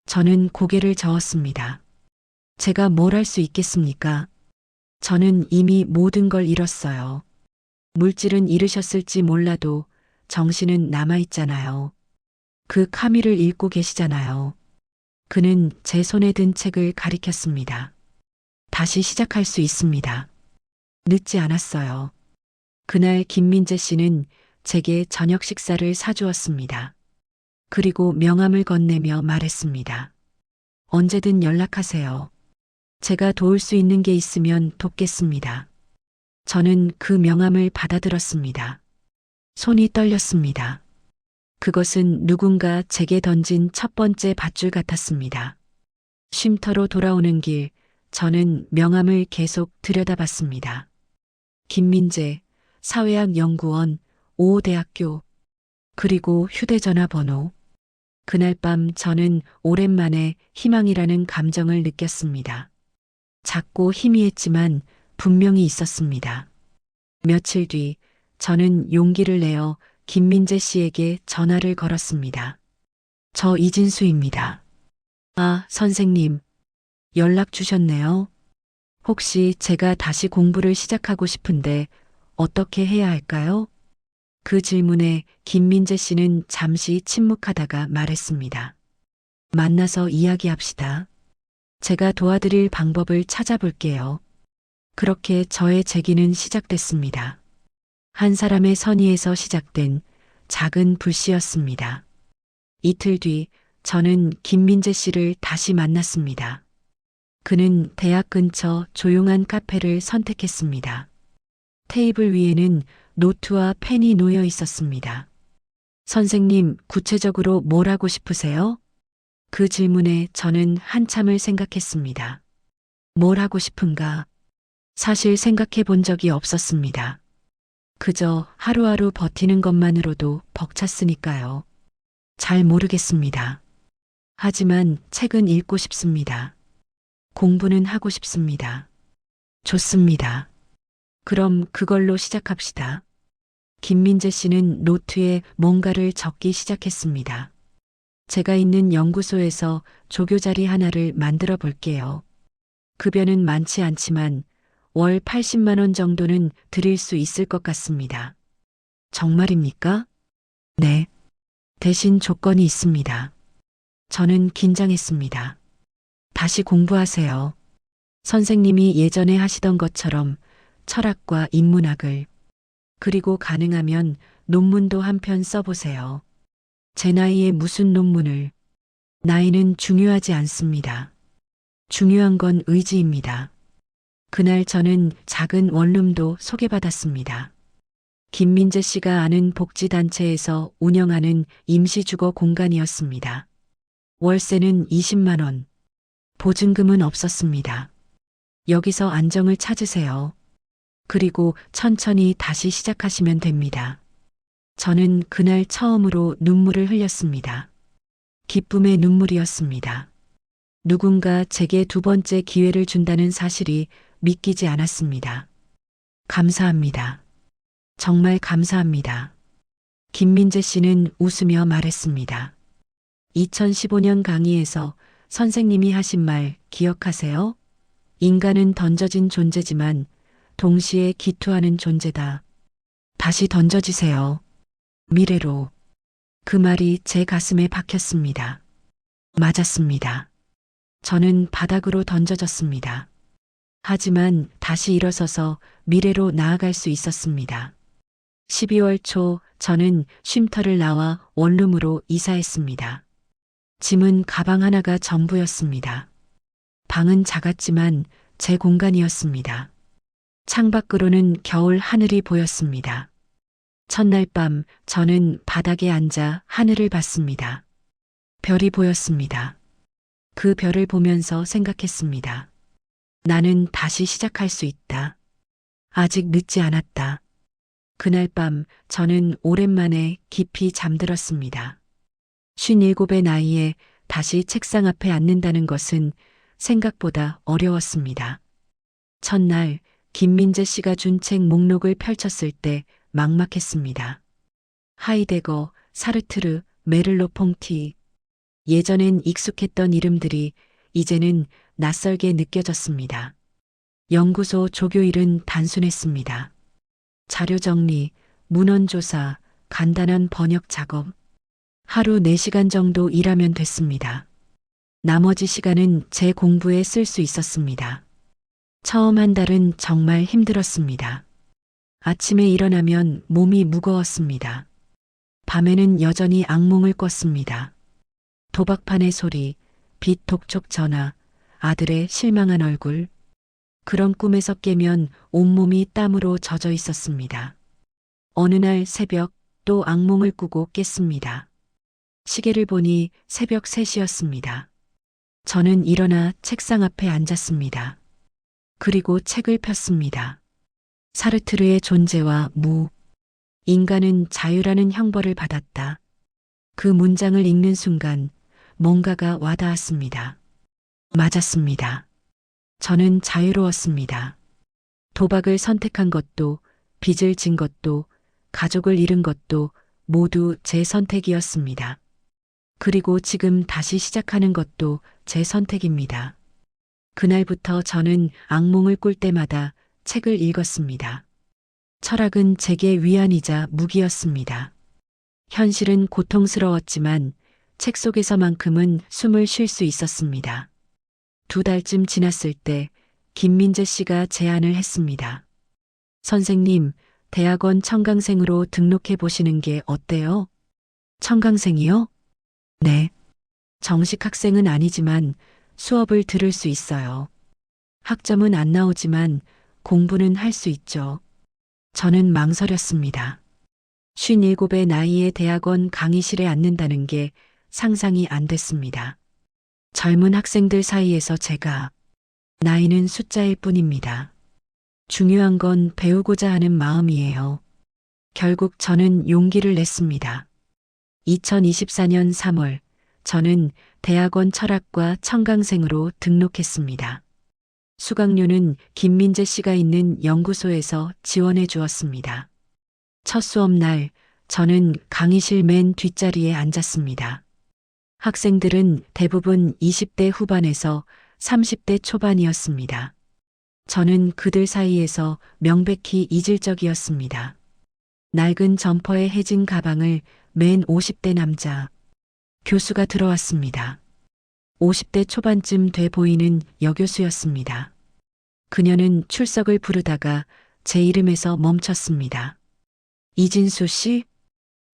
저는 고개를 저었습니다. 제가 뭘 할 수 있겠습니까? 저는 이미 모든 걸 잃었어요. 물질은 잃으셨을지 몰라도 정신은 남아있잖아요. 그 카미를 읽고 계시잖아요. 그는 제 손에 든 책을 가리켰습니다. 다시 시작할 수 있습니다. 늦지 않았어요. 그날 김민재 씨는 제게 저녁 식사를 사주었습니다. 그리고 명함을 건네며 말했습니다. 언제든 연락하세요. 제가 도울 수 있는 게 있으면 돕겠습니다. 저는 그 명함을 받아들었습니다. 손이 떨렸습니다. 그것은 누군가 제게 던진 첫 번째 밧줄 같았습니다. 쉼터로 돌아오는 길, 저는 명함을 계속 들여다봤습니다. 김민재, 사회학 연구원, 5호대학교, 그리고 휴대전화 번호. 그날 밤 저는 오랜만에 희망이라는 감정을 느꼈습니다. 작고 희미했지만 분명히 있었습니다. 며칠 뒤 저는 용기를 내어 김민재 씨에게 전화를 걸었습니다. 저 이진수입니다. 아, 선생님. 연락 주셨네요. 혹시 제가 다시 공부를 시작하고 싶은데 어떻게 해야 할까요? 그 질문에 김민재 씨는 잠시 침묵하다가 말했습니다. 만나서 이야기합시다. 제가 도와드릴 방법을 찾아볼게요. 그렇게 저의 재기는 시작됐습니다. 한 사람의 선의에서 시작된 작은 불씨였습니다. 이틀 뒤 저는 김민재 씨를 다시 만났습니다. 그는 대학 근처 조용한 카페를 선택했습니다. 테이블 위에는 노트와 펜이 놓여 있었습니다. 선생님, 구체적으로 뭘 하고 싶으세요? 그 질문에 저는 한참을 생각했습니다. 뭘 하고 싶은가? 사실 생각해 본 적이 없었습니다. 그저 하루하루 버티는 것만으로도 벅찼으니까요. 잘 모르겠습니다. 하지만 책은 읽고 싶습니다. 공부는 하고 싶습니다. 좋습니다. 그럼 그걸로 시작합시다. 김민재 씨는 노트에 뭔가를 적기 시작했습니다. 제가 있는 연구소에서 조교 자리 하나를 만들어 볼게요. 급여는 많지 않지만 월 80만 원 정도는 드릴 수 있을 것 같습니다. 정말입니까? 네. 대신 조건이 있습니다. 저는 긴장했습니다. 다시 공부하세요. 선생님이 예전에 하시던 것처럼 철학과 인문학을, 그리고 가능하면 논문도 한 편 써보세요. 제 나이에 무슨 논문을, 나이는 중요하지 않습니다. 중요한 건 의지입니다. 그날 저는 작은 원룸도 소개받았습니다. 김민재 씨가 아는 복지단체에서 운영하는 임시주거 공간이었습니다. 월세는 20만 원. 보증금은 없었습니다. 여기서 안정을 찾으세요. 그리고 천천히 다시 시작하시면 됩니다. 저는 그날 처음으로 눈물을 흘렸습니다. 기쁨의 눈물이었습니다. 누군가 제게 두 번째 기회를 준다는 사실이 믿기지 않았습니다. 감사합니다. 정말 감사합니다. 김민재 씨는 웃으며 말했습니다. 2015년 강의에서 선생님이 하신 말 기억하세요? 인간은 던져진 존재지만 동시에 기투하는 존재다. 다시 던져지세요. 미래로. 그 말이 제 가슴에 박혔습니다. 맞았습니다. 저는 바닥으로 던져졌습니다. 하지만 다시 일어서서 미래로 나아갈 수 있었습니다. 12월 초 저는 쉼터를 나와 원룸으로 이사했습니다. 짐은 가방 하나가 전부였습니다. 방은 작았지만 제 공간이었습니다. 창밖으로는 겨울 하늘이 보였습니다. 첫날 밤 저는 바닥에 앉아 하늘을 봤습니다. 별이 보였습니다. 그 별을 보면서 생각했습니다. 나는 다시 시작할 수 있다. 아직 늦지 않았다. 그날 밤 저는 오랜만에 깊이 잠들었습니다. 57의 나이에 다시 책상 앞에 앉는다는 것은 생각보다 어려웠습니다. 첫날 김민재 씨가 준 책 목록을 펼쳤을 때 막막했습니다. 하이데거, 사르트르, 메를로퐁티. 예전엔 익숙했던 이름들이 이제는 낯설게 느껴졌습니다. 연구소 조교일은 단순했습니다. 자료 정리, 문헌 조사, 간단한 번역 작업. 하루 4시간 정도 일하면 됐습니다. 나머지 시간은 제 공부에 쓸 수 있었습니다. 처음 한 달은 정말 힘들었습니다. 아침에 일어나면 몸이 무거웠습니다. 밤에는 여전히 악몽을 꿨습니다. 도박판의 소리, 빛 독촉 전화, 아들의 실망한 얼굴. 그런 꿈에서 깨면 온몸이 땀으로 젖어 있었습니다. 어느 날 새벽 또 악몽을 꾸고 깼습니다. 시계를 보니 새벽 3시였습니다. 저는 일어나 책상 앞에 앉았습니다. 그리고 책을 폈습니다. 사르트르의 존재와 무. 인간은 자유라는 형벌을 받았다. 그 문장을 읽는 순간 뭔가가 와닿았습니다. 맞았습니다. 저는 자유로웠습니다. 도박을 선택한 것도, 빚을 진 것도, 가족을 잃은 것도 모두 제 선택이었습니다. 그리고 지금 다시 시작하는 것도 제 선택입니다. 그날부터 저는 악몽을 꿀 때마다 책을 읽었습니다. 철학은 제게 위안이자 무기였습니다. 현실은 고통스러웠지만 책 속에서만큼은 숨을 쉴 수 있었습니다. 2달쯤 지났을 때 김민재 씨가 제안을 했습니다. 선생님, 대학원 청강생으로 등록해 보시는 게 어때요? 청강생이요? 네. 정식 학생은 아니지만 수업을 들을 수 있어요. 학점은 안 나오지만 공부는 할 수 있죠. 저는 망설였습니다. 57의 나이에 대학원 강의실에 앉는다는 게 상상이 안 됐습니다. 젊은 학생들 사이에서 제가 나이는 숫자일 뿐입니다. 중요한 건 배우고자 하는 마음이에요. 결국 저는 용기를 냈습니다. 2024년 3월 저는 대학원 철학과 청강생으로 등록했습니다. 수강료는 김민재 씨가 있는 연구소에서 지원해 주었습니다. 첫 수업 날 저는 강의실 맨 뒷자리에 앉았습니다. 학생들은 대부분 20대 후반에서 30대 초반이었습니다. 저는 그들 사이에서 명백히 이질적이었습니다. 낡은 점퍼에 해진 가방을 맨 50대 남자 교수가 들어왔습니다. 50대 초반쯤 돼 보이는 여교수였습니다. 그녀는 출석을 부르다가 제 이름에서 멈췄습니다. 이진수 씨?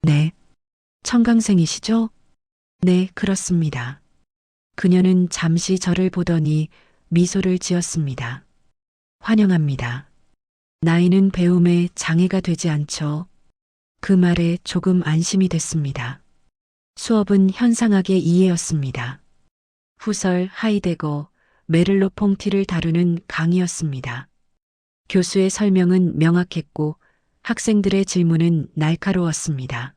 네. 청강생이시죠? 네, 그렇습니다. 그녀는 잠시 저를 보더니 미소를 지었습니다. 환영합니다. 나이는 배움에 장애가 되지 않죠. 그 말에 조금 안심이 됐습니다. 수업은 현상학의 이해였습니다. 후설 하이데거, 메를로 퐁티를 다루는 강의였습니다. 교수의 설명은 명확했고 학생들의 질문은 날카로웠습니다.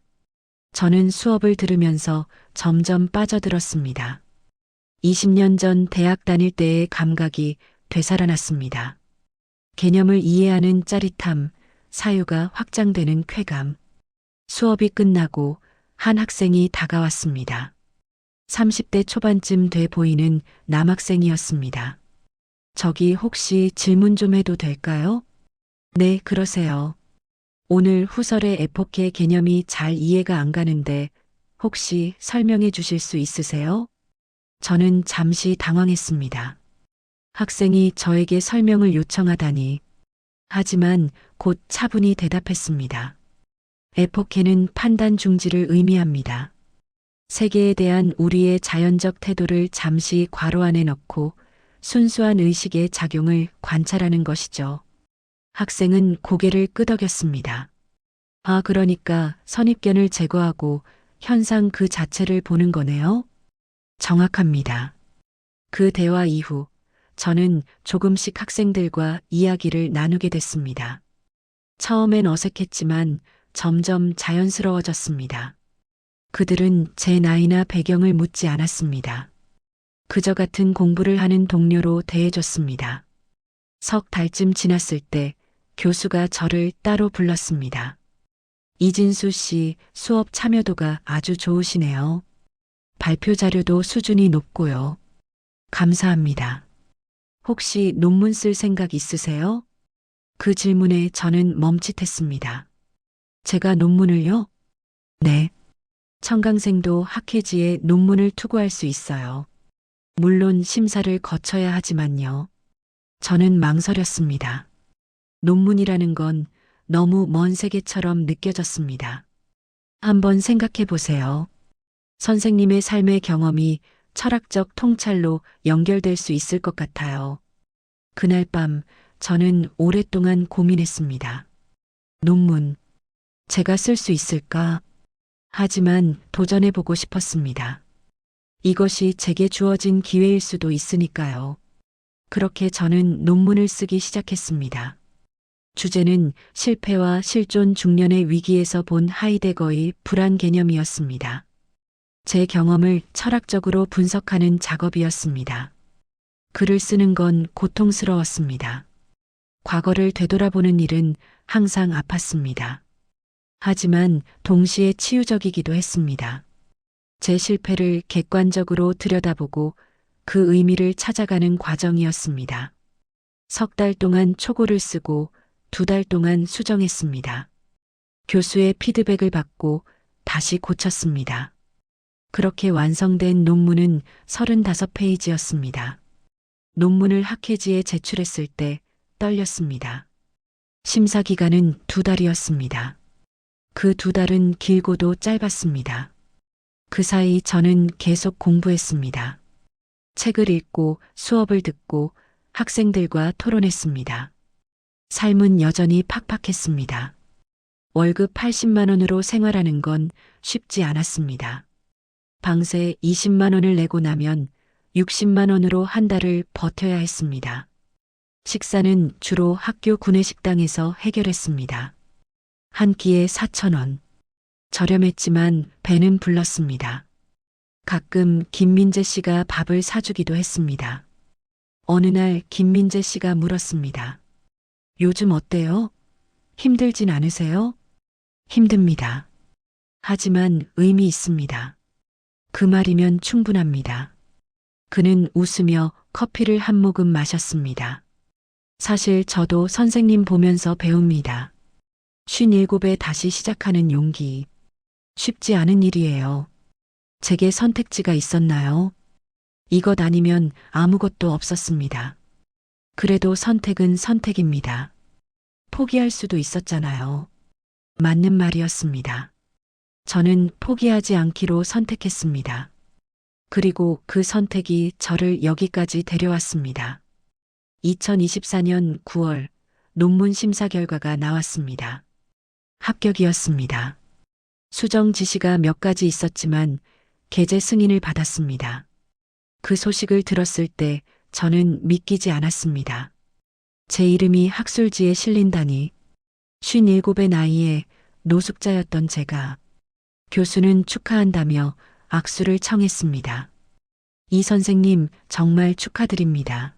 저는 수업을 들으면서 점점 빠져들었습니다. 20년 전 대학 다닐 때의 감각이 되살아났습니다. 개념을 이해하는 짜릿함, 사유가 확장되는 쾌감. 수업이 끝나고 한 학생이 다가왔습니다. 30대 초반쯤 돼 보이는 남학생이었습니다. 저기 혹시 질문 좀 해도 될까요? 네, 그러세요. 오늘 후설의 에포케 개념이 잘 이해가 안 가는데 혹시 설명해 주실 수 있으세요? 저는 잠시 당황했습니다. 학생이 저에게 설명을 요청하다니. 하지만 곧 차분히 대답했습니다. 에포케는 판단 중지를 의미합니다. 세계에 대한 우리의 자연적 태도를 잠시 괄호 안에 넣고 순수한 의식의 작용을 관찰하는 것이죠. 학생은 고개를 끄덕였습니다. 아, 그러니까 선입견을 제거하고 현상 그 자체를 보는 거네요? 정확합니다. 그 대화 이후 저는 조금씩 학생들과 이야기를 나누게 됐습니다. 처음엔 어색했지만 점점 자연스러워졌습니다. 그들은 제 나이나 배경을 묻지 않았습니다. 그저 같은 공부를 하는 동료로 대해줬습니다. 석 달쯤 지났을 때 교수가 저를 따로 불렀습니다. 이진수 씨 수업 참여도가 아주 좋으시네요. 발표 자료도 수준이 높고요. 감사합니다. 혹시 논문 쓸 생각 있으세요? 그 질문에 저는 멈칫했습니다. 제가 논문을요? 네. 청강생도 학회지에 논문을 투고할 수 있어요. 물론 심사를 거쳐야 하지만요. 저는 망설였습니다. 논문이라는 건 너무 먼 세계처럼 느껴졌습니다. 한번 생각해 보세요. 선생님의 삶의 경험이 철학적 통찰로 연결될 수 있을 것 같아요. 그날 밤 저는 오랫동안 고민했습니다. 논문, 제가 쓸 수 있을까? 하지만 도전해보고 싶었습니다. 이것이 제게 주어진 기회일 수도 있으니까요. 그렇게 저는 논문을 쓰기 시작했습니다. 주제는 실패와 실존 중년의 위기에서 본 하이데거의 불안 개념이었습니다. 제 경험을 철학적으로 분석하는 작업이었습니다. 글을 쓰는 건 고통스러웠습니다. 과거를 되돌아보는 일은 항상 아팠습니다. 하지만 동시에 치유적이기도 했습니다. 제 실패를 객관적으로 들여다보고 그 의미를 찾아가는 과정이었습니다. 석 달 동안 초고를 쓰고 2달 동안 수정했습니다. 교수의 피드백을 받고 다시 고쳤습니다. 그렇게 완성된 논문은 35페이지였습니다. 논문을 학회지에 제출했을 때 떨렸습니다. 심사 기간은 2달이었습니다. 그 2달은 길고도 짧았습니다. 그 사이 저는 계속 공부했습니다. 책을 읽고 수업을 듣고 학생들과 토론했습니다. 삶은 여전히 팍팍했습니다. 월급 80만 원으로 생활하는 건 쉽지 않았습니다. 방세 20만 원을 내고 나면 60만 원으로 한 달을 버텨야 했습니다. 식사는 주로 학교 구내식당에서 해결했습니다. 한 끼에 4천 원. 저렴했지만 배는 불렀습니다. 가끔 김민재 씨가 밥을 사주기도 했습니다. 어느 날 김민재 씨가 물었습니다. 요즘 어때요? 힘들진 않으세요? 힘듭니다. 하지만 의미 있습니다. 그 말이면 충분합니다. 그는 웃으며 커피를 한 모금 마셨습니다. 사실 저도 선생님 보면서 배웁니다. 57에 다시 시작하는 용기. 쉽지 않은 일이에요. 제게 선택지가 있었나요? 이것 아니면 아무것도 없었습니다. 그래도 선택은 선택입니다. 포기할 수도 있었잖아요. 맞는 말이었습니다. 저는 포기하지 않기로 선택했습니다. 그리고 그 선택이 저를 여기까지 데려왔습니다. 2024년 9월 논문 심사 결과가 나왔습니다. 합격이었습니다. 수정 지시가 몇 가지 있었지만 게재 승인을 받았습니다. 그 소식을 들었을 때 저는 믿기지 않았습니다. 제 이름이 학술지에 실린다니. 57의 나이에 노숙자였던 제가 교수는 축하한다며 악수를 청했습니다. 이 선생님 정말 축하드립니다.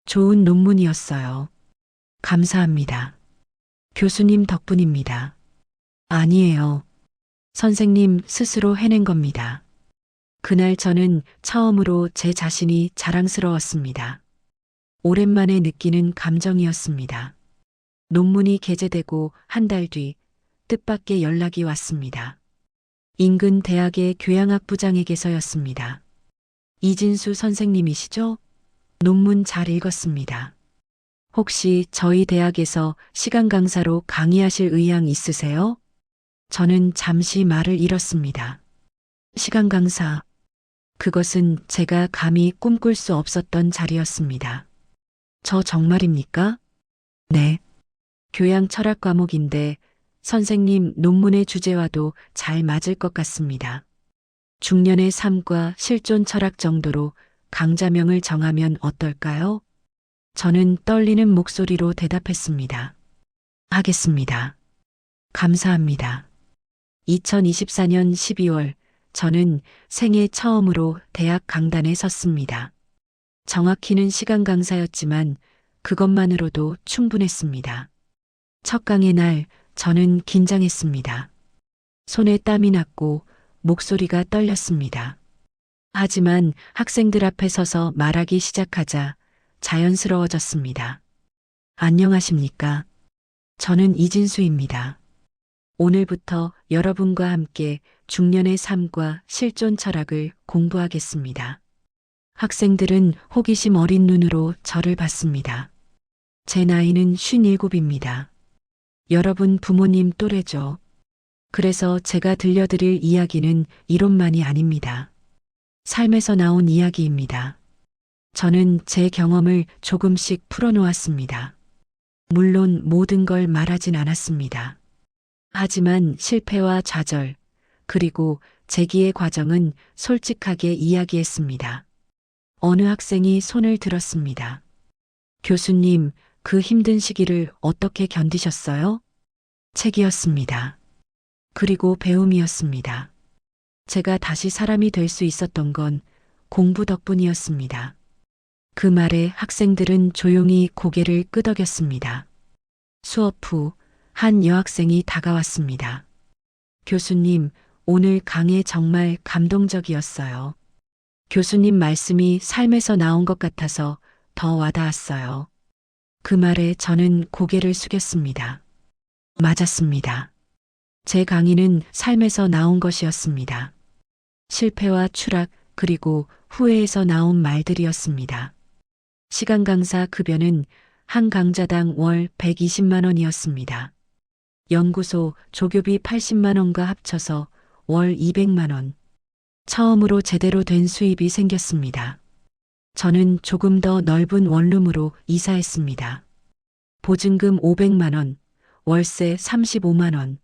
좋은 논문이었어요. 감사합니다. 교수님 덕분입니다. 아니에요. 선생님 스스로 해낸 겁니다. 그날 저는 처음으로 제 자신이 자랑스러웠습니다. 오랜만에 느끼는 감정이었습니다. 논문이 게재되고 한 달 뒤 뜻밖의 연락이 왔습니다. 인근 대학의 교양학부장에게서였습니다. 이진수 선생님이시죠? 논문 잘 읽었습니다. 혹시 저희 대학에서 시간 강사로 강의하실 의향 있으세요? 저는 잠시 말을 잃었습니다. 시간 강사. 그것은 제가 감히 꿈꿀 수 없었던 자리였습니다. 저 정말입니까? 네. 교양 철학 과목인데 선생님 논문의 주제와도 잘 맞을 것 같습니다. 중년의 삶과 실존 철학 정도로 강좌명을 정하면 어떨까요? 저는 떨리는 목소리로 대답했습니다. 하겠습니다. 감사합니다. 2024년 12월 저는 생애 처음으로 대학 강단에 섰습니다. 정확히는 시간 강사였지만 그것만으로도 충분했습니다. 첫 강의 날 저는 긴장했습니다. 손에 땀이 났고 목소리가 떨렸습니다. 하지만 학생들 앞에 서서 말하기 시작하자 자연스러워졌습니다. 안녕하십니까? 저는 이진수입니다. 오늘부터 여러분과 함께 중년의 삶과 실존 철학을 공부하겠습니다. 학생들은 호기심 어린 눈으로 저를 봤습니다. 제 나이는 57입니다. 여러분 부모님 또래죠. 그래서 제가 들려드릴 이야기는 이론만이 아닙니다. 삶에서 나온 이야기입니다. 저는 제 경험을 조금씩 풀어놓았습니다. 물론 모든 걸 말하진 않았습니다. 하지만 실패와 좌절, 그리고 재기의 과정은 솔직하게 이야기했습니다. 어느 학생이 손을 들었습니다. 교수님, 그 힘든 시기를 어떻게 견디셨어요? 책이었습니다. 그리고 배움이었습니다. 제가 다시 사람이 될 수 있었던 건 공부 덕분이었습니다. 그 말에 학생들은 조용히 고개를 끄덕였습니다. 수업 후 한 여학생이 다가왔습니다. 교수님, 오늘 강의 정말 감동적이었어요. 교수님 말씀이 삶에서 나온 것 같아서 더 와닿았어요. 그 말에 저는 고개를 숙였습니다. 맞았습니다. 제 강의는 삶에서 나온 것이었습니다. 실패와 추락, 그리고 후회에서 나온 말들이었습니다. 시간 강사 급여는 한 강좌당 월 120만 원이었습니다. 연구소 조교비 80만 원과 합쳐서 월 200만 원. 처음으로 제대로 된 수입이 생겼습니다. 저는 조금 더 넓은 원룸으로 이사했습니다. 보증금 500만 원, 월세 35만 원.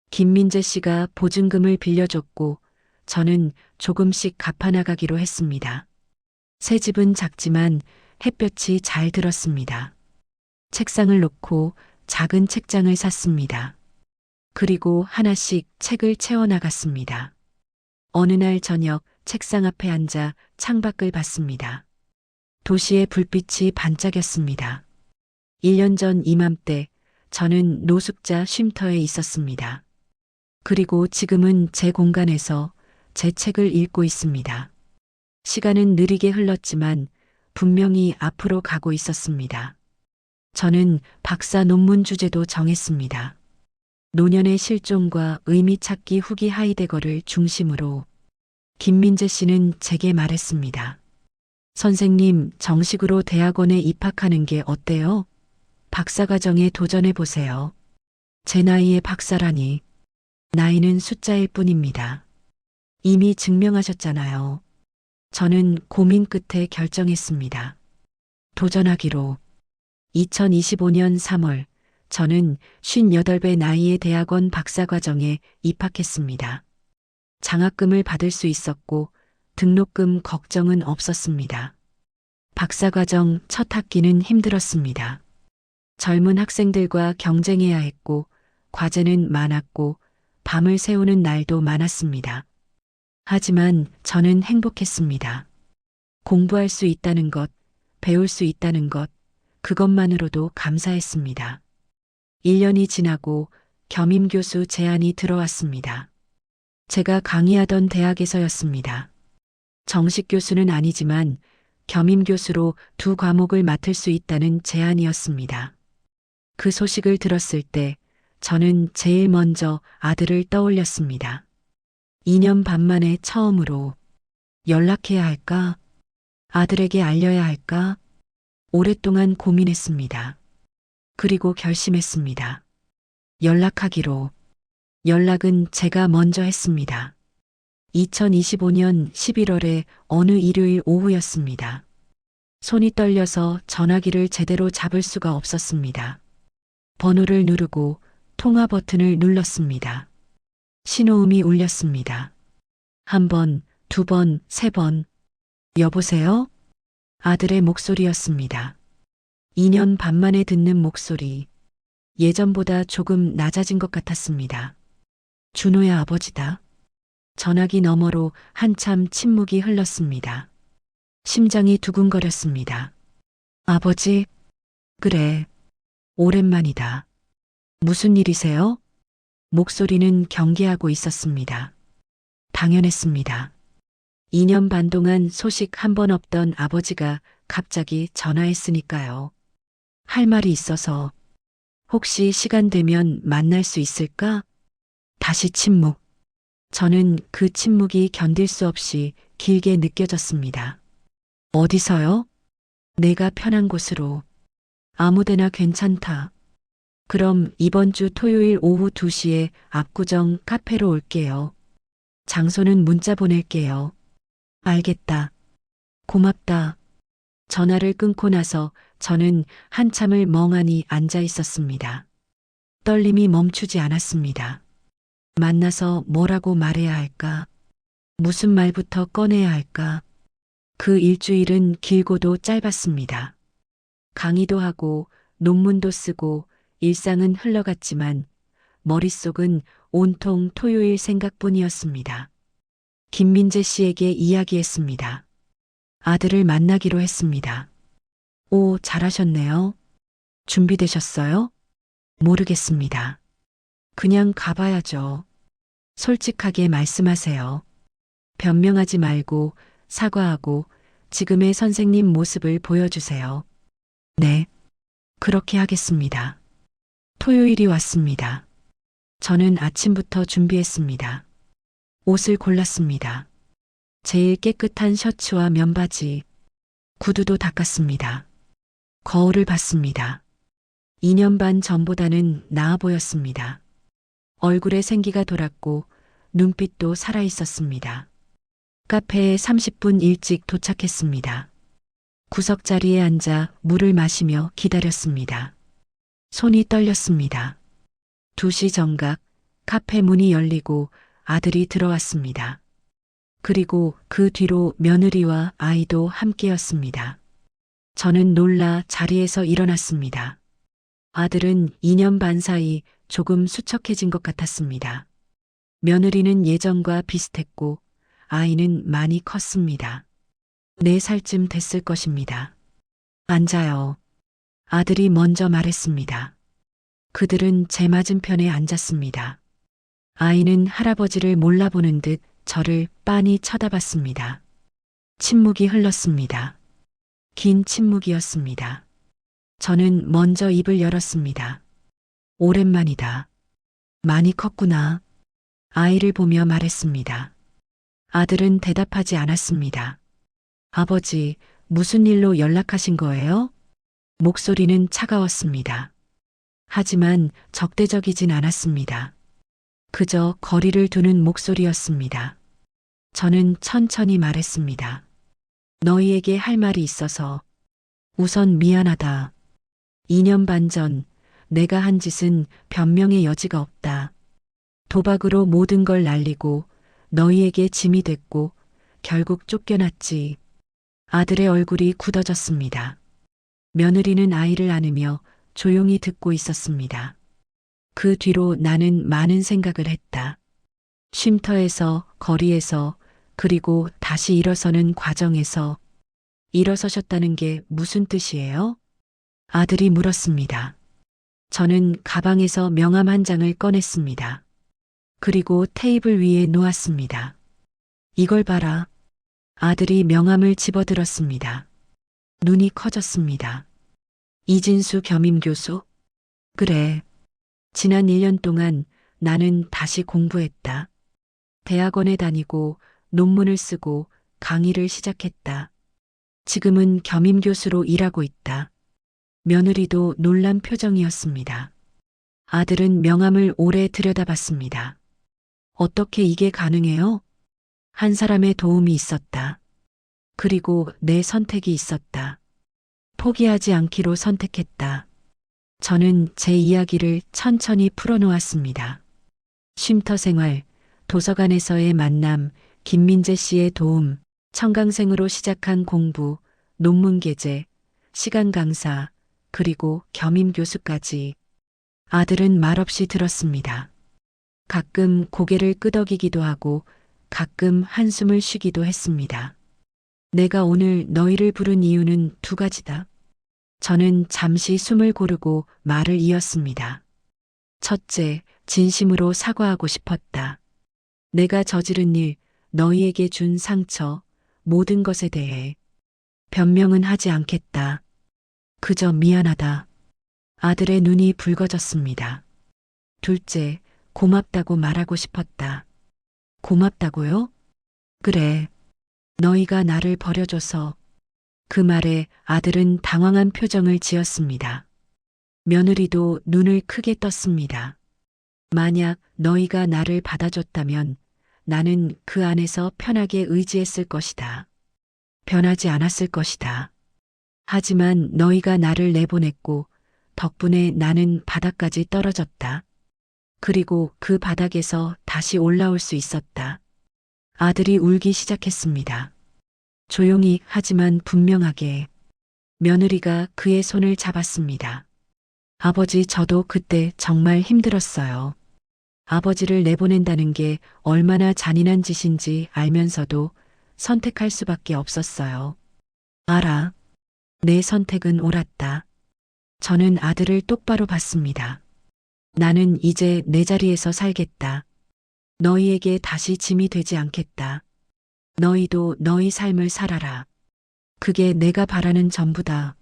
김민재 씨가 보증금을 빌려줬고 저는 조금씩 갚아나가기로 했습니다. 새 집은 작지만 햇볕이 잘 들었습니다. 책상을 놓고 작은 책장을 샀습니다. 그리고 하나씩 책을 채워나갔습니다. 어느 날 저녁 책상 앞에 앉아 창밖을 봤습니다. 도시의 불빛이 반짝였습니다. 1년 전 이맘때 저는 노숙자 쉼터에 있었습니다. 그리고 지금은 제 공간에서 제 책을 읽고 있습니다. 시간은 느리게 흘렀지만 분명히 앞으로 가고 있었습니다. 저는 박사 논문 주제도 정했습니다. 노년의 실종과 의미 찾기 후기 하이데거를 중심으로. 김민재 씨는 제게 말했습니다. 선생님, 정식으로 대학원에 입학하는 게 어때요? 박사과정에 도전해 보세요. 제 나이에 박사라니. 나이는 숫자일 뿐입니다. 이미 증명하셨잖아요. 저는 고민 끝에 결정했습니다. 도전하기로. 2025년 3월, 저는 58배 나이에 대학원 박사과정에 입학했습니다. 장학금을 받을 수 있었고 등록금 걱정은 없었습니다. 박사과정 첫 학기는 힘들었습니다. 젊은 학생들과 경쟁해야 했고 과제는 많았고 밤을 새우는 날도 많았습니다. 하지만 저는 행복했습니다. 공부할 수 있다는 것, 배울 수 있다는 것, 그것만으로도 감사했습니다. 1년이 지나고 겸임교수 제안이 들어왔습니다. 제가 강의하던 대학에서였습니다. 정식 교수는 아니지만 겸임교수로 2과목을 맡을 수 있다는 제안이었습니다. 그 소식을 들었을 때 저는 제일 먼저 아들을 떠올렸습니다. 2년 반 만에 처음으로 연락해야 할까? 아들에게 알려야 할까? 오랫동안 고민했습니다. 그리고 결심했습니다. 연락하기로. 연락은 제가 먼저 했습니다. 2025년 11월에 어느 일요일 오후였습니다. 손이 떨려서 전화기를 제대로 잡을 수가 없었습니다. 번호를 누르고 통화 버튼을 눌렀습니다. 신호음이 울렸습니다. 1번, 2번, 3번. 여보세요? 아들의 목소리였습니다. 2년 반 만에 듣는 목소리. 예전보다 조금 낮아진 것 같았습니다. 준호야, 아버지다. 전화기 너머로 한참 침묵이 흘렀습니다. 심장이 두근거렸습니다. 아버지? 그래. 오랜만이다. 무슨 일이세요? 목소리는 경계하고 있었습니다. 당연했습니다. 2년 반 동안 소식 한 번 없던 아버지가 갑자기 전화했으니까요. 할 말이 있어서. 혹시 시간 되면 만날 수 있을까? 다시 침묵. 저는 그 침묵이 견딜 수 없이 길게 느껴졌습니다. 어디서요? 내가 편한 곳으로. 아무데나 괜찮다. 그럼 이번 주 토요일 오후 2시에 압구정 카페로 올게요. 장소는 문자 보낼게요. 알겠다. 고맙다. 전화를 끊고 나서 저는 한참을 멍하니 앉아 있었습니다. 떨림이 멈추지 않았습니다. 만나서 뭐라고 말해야 할까? 무슨 말부터 꺼내야 할까? 그 일주일은 길고도 짧았습니다. 강의도 하고 논문도 쓰고 일상은 흘러갔지만 머릿속은 온통 토요일 생각뿐이었습니다. 김민재 씨에게 이야기했습니다. 아들을 만나기로 했습니다. 오, 잘하셨네요. 준비되셨어요? 모르겠습니다. 그냥 가봐야죠. 솔직하게 말씀하세요. 변명하지 말고 사과하고 지금의 선생님 모습을 보여주세요. 네, 그렇게 하겠습니다. 토요일이 왔습니다. 저는 아침부터 준비했습니다. 옷을 골랐습니다. 제일 깨끗한 셔츠와 면바지, 구두도 닦았습니다. 거울을 봤습니다. 2년 반 전보다는 나아 보였습니다. 얼굴에 생기가 돌았고 눈빛도 살아있었습니다. 카페에 30분 일찍 도착했습니다. 구석자리에 앉아 물을 마시며 기다렸습니다. 손이 떨렸습니다. 2시 정각 카페 문이 열리고 아들이 들어왔습니다. 그리고 그 뒤로 며느리와 아이도 함께였습니다. 저는 놀라 자리에서 일어났습니다. 아들은 2년 반 사이 조금 수척해진 것 같았습니다. 며느리는 예전과 비슷했고 아이는 많이 컸습니다. 4살쯤 됐을 것입니다. 앉아요. 아들이 먼저 말했습니다. 그들은 제 맞은편에 앉았습니다. 아이는 할아버지를 몰라보는 듯 저를 빤히 쳐다봤습니다. 침묵이 흘렀습니다. 긴 침묵이었습니다. 저는 먼저 입을 열었습니다. 오랜만이다. 많이 컸구나. 아이를 보며 말했습니다. 아들은 대답하지 않았습니다. 아버지, 무슨 일로 연락하신 거예요? 목소리는 차가웠습니다. 하지만 적대적이진 않았습니다. 그저 거리를 두는 목소리였습니다. 저는 천천히 말했습니다. 너희에게 할 말이 있어서. 우선 미안하다. 2년 반 전 내가 한 짓은 변명의 여지가 없다. 도박으로 모든 걸 날리고 너희에게 짐이 됐고 결국 쫓겨났지. 아들의 얼굴이 굳어졌습니다. 며느리는 아이를 안으며 조용히 듣고 있었습니다. 그 뒤로 나는 많은 생각을 했다. 쉼터에서, 거리에서, 그리고 다시 일어서는 과정에서. 일어서셨다는 게 무슨 뜻이에요? 아들이 물었습니다. 저는 가방에서 명함 한 장을 꺼냈습니다. 그리고 테이블 위에 놓았습니다. 이걸 봐라. 아들이 명함을 집어들었습니다. 눈이 커졌습니다. 이진수 겸임교수? 그래. 지난 1년 동안 나는 다시 공부했다. 대학원에 다니고 논문을 쓰고 강의를 시작했다. 지금은 겸임교수로 일하고 있다. 며느리도 놀란 표정이었습니다. 아들은 명함을 오래 들여다봤습니다. 어떻게 이게 가능해요? 한 사람의 도움이 있었다. 그리고 내 선택이 있었다. 포기하지 않기로 선택했다. 저는 제 이야기를 천천히 풀어놓았습니다. 쉼터 생활, 도서관에서의 만남, 김민재 씨의 도움, 청강생으로 시작한 공부, 논문 게재, 시간 강사, 그리고 겸임 교수까지. 아들은 말없이 들었습니다. 가끔 고개를 끄덕이기도 하고 가끔 한숨을 쉬기도 했습니다. 내가 오늘 너희를 부른 이유는 2가지다. 저는 잠시 숨을 고르고 말을 이었습니다. 첫째, 진심으로 사과하고 싶었다. 내가 저지른 일, 너희에게 준 상처, 모든 것에 대해 변명은 하지 않겠다. 그저 미안하다. 아들의 눈이 붉어졌습니다. 둘째, 고맙다고 말하고 싶었다. 고맙다고요? 그래. 너희가 나를 버려줘서. 그 말에 아들은 당황한 표정을 지었습니다. 며느리도 눈을 크게 떴습니다. 만약 너희가 나를 받아줬다면 나는 그 안에서 편하게 의지했을 것이다. 변하지 않았을 것이다. 하지만 너희가 나를 내보냈고 덕분에 나는 바닥까지 떨어졌다. 그리고 그 바닥에서 다시 올라올 수 있었다. 아들이 울기 시작했습니다. 조용히 하지만 분명하게. 며느리가 그의 손을 잡았습니다. 아버지, 저도 그때 정말 힘들었어요. 아버지를 내보낸다는 게 얼마나 잔인한 짓인지 알면서도 선택할 수밖에 없었어요. 알아. 내 선택은 옳았다. 저는 아들을 똑바로 봤습니다. 나는 이제 내 자리에서 살겠다. 너희에게 다시 짐이 되지 않겠다. 너희도 너희 삶을 살아라. 그게 내가 바라는 전부다.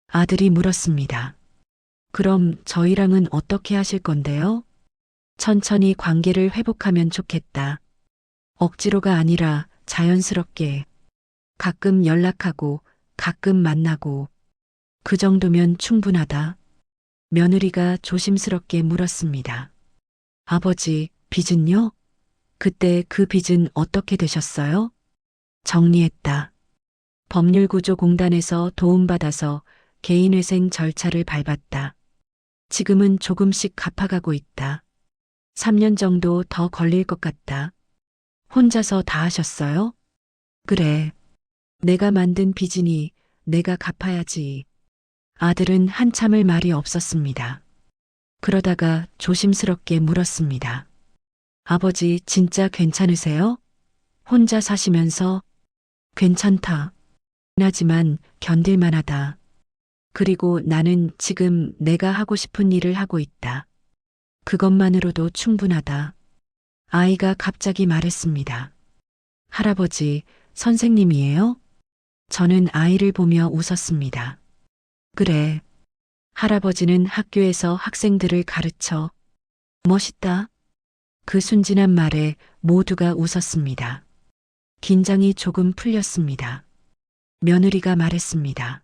아들이 물었습니다. 그럼 저희랑은 어떻게 하실 건데요? 천천히 관계를 회복하면 좋겠다. 억지로가 아니라 자연스럽게. 가끔 연락하고 가끔 만나고. 그 정도면 충분하다. 며느리가 조심스럽게 물었습니다. 아버지, 빚은요? 그때 그 빚은 어떻게 되셨어요? 정리했다. 법률구조공단에서 도움받아서 개인회생 절차를 밟았다. 지금은 조금씩 갚아가고 있다. 3년 정도 더 걸릴 것 같다. 혼자서 다 하셨어요? 그래. 내가 만든 빚이니 내가 갚아야지. 아들은 한참을 말이 없었습니다. 그러다가 조심스럽게 물었습니다. 아버지 진짜 괜찮으세요? 혼자 사시면서 괜찮다. 하지만 견딜만하다. 그리고 나는 지금 내가 하고 싶은 일을 하고 있다. 그것만으로도 충분하다. 아이가 갑자기 말했습니다. 할아버지, 선생님이에요? 저는 아이를 보며 웃었습니다. 그래. 할아버지는 학교에서 학생들을 가르쳐. 멋있다. 그 순진한 말에 모두가 웃었습니다. 긴장이 조금 풀렸습니다. 며느리가 말했습니다.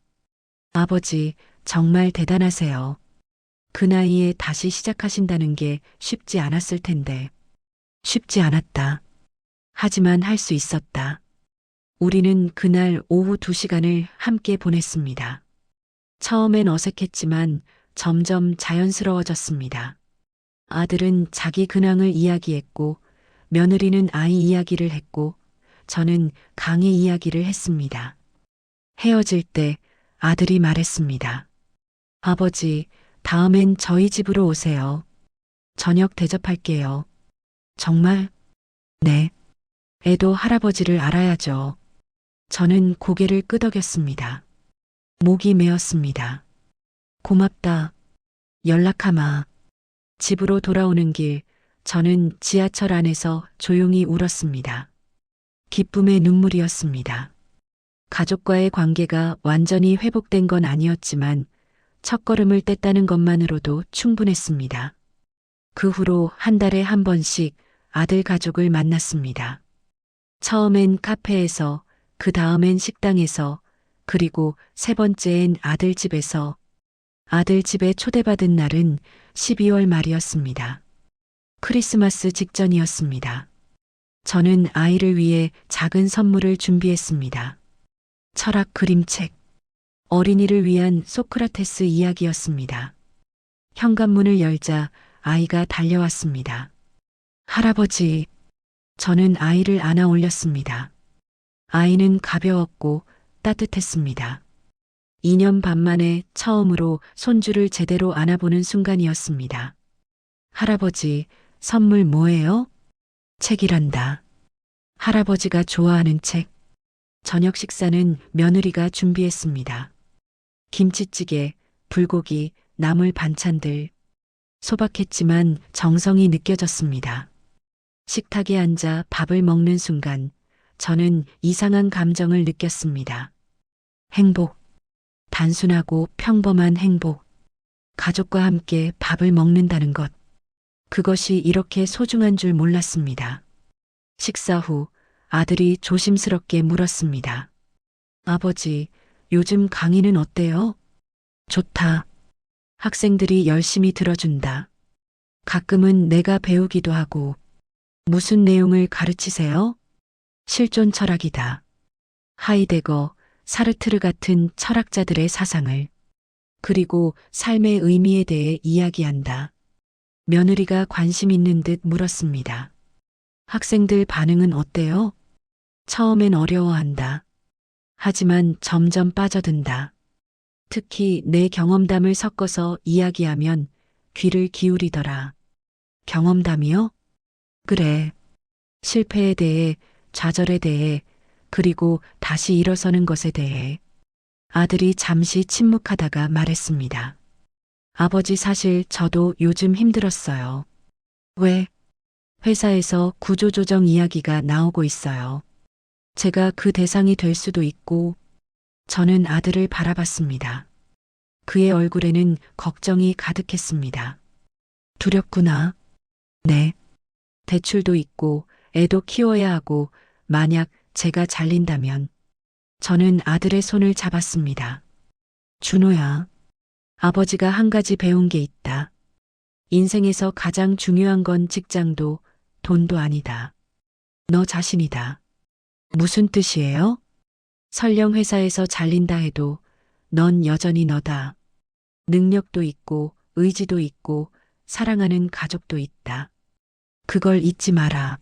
아버지, 정말 대단하세요. 그 나이에 다시 시작하신다는 게 쉽지 않았을 텐데. 쉽지 않았다. 하지만 할 수 있었다. 우리는 그날 오후 2시간을 함께 보냈습니다. 처음엔 어색했지만 점점 자연스러워졌습니다. 아들은 자기 근황을 이야기했고, 며느리는 아이 이야기를 했고, 저는 강의 이야기를 했습니다. 헤어질 때 아들이 말했습니다. 아버지, 다음엔 저희 집으로 오세요. 저녁 대접할게요. 정말? 네. 애도 할아버지를 알아야죠. 저는 고개를 끄덕였습니다. 목이 메었습니다. 고맙다. 연락하마. 집으로 돌아오는 길, 저는 지하철 안에서 조용히 울었습니다. 기쁨의 눈물이었습니다. 가족과의 관계가 완전히 회복된 건 아니었지만 첫걸음을 뗐다는 것만으로도 충분했습니다. 그 후로 한 달에 한 번씩 아들 가족을 만났습니다. 처음엔 카페에서, 그 다음엔 식당에서, 그리고 세 번째엔 아들 집에서. 아들 집에 초대받은 날은 12월 말이었습니다. 크리스마스 직전이었습니다. 저는 아이를 위해 작은 선물을 준비했습니다. 철학 그림책. 어린이를 위한 소크라테스 이야기였습니다. 현관문을 열자 아이가 달려왔습니다. 할아버지. 저는 아이를 안아 올렸습니다. 아이는 가벼웠고 따뜻했습니다. 2년 반 만에 처음으로 손주를 제대로 안아보는 순간이었습니다. 할아버지, 선물 뭐예요? 책이란다. 할아버지가 좋아하는 책. 저녁 식사는 며느리가 준비했습니다. 김치찌개, 불고기, 나물 반찬들. 소박했지만 정성이 느껴졌습니다. 식탁에 앉아 밥을 먹는 순간 저는 이상한 감정을 느꼈습니다. 행복. 단순하고 평범한 행복. 가족과 함께 밥을 먹는다는 것. 그것이 이렇게 소중한 줄 몰랐습니다. 식사 후 아들이 조심스럽게 물었습니다. 아버지, 요즘 강의는 어때요? 좋다. 학생들이 열심히 들어준다. 가끔은 내가 배우기도 하고. 무슨 내용을 가르치세요? 실존 철학이다. 하이데거, 사르트르 같은 철학자들의 사상을, 그리고 삶의 의미에 대해 이야기한다. 며느리가 관심 있는 듯 물었습니다. 학생들 반응은 어때요? 처음엔 어려워한다. 하지만 점점 빠져든다. 특히 내 경험담을 섞어서 이야기하면 귀를 기울이더라. 경험담이요? 그래. 실패에 대해, 좌절에 대해, 그리고 다시 일어서는 것에 대해. 아들이 잠시 침묵하다가 말했습니다. 아버지, 사실 저도 요즘 힘들었어요. 왜? 회사에서 구조조정 이야기가 나오고 있어요. 제가 그 대상이 될 수도 있고. 저는 아들을 바라봤습니다. 그의 얼굴에는 걱정이 가득했습니다. 두렵구나. 네. 대출도 있고 애도 키워야 하고 만약 제가 잘린다면. 저는 아들의 손을 잡았습니다. 준호야. 아버지가 한 가지 배운 게 있다. 인생에서 가장 중요한 건 직장도 돈도 아니다. 너 자신이다. 무슨 뜻이에요? 설령 회사에서 잘린다 해도 넌 여전히 너다. 능력도 있고 의지도 있고 사랑하는 가족도 있다. 그걸 잊지 마라.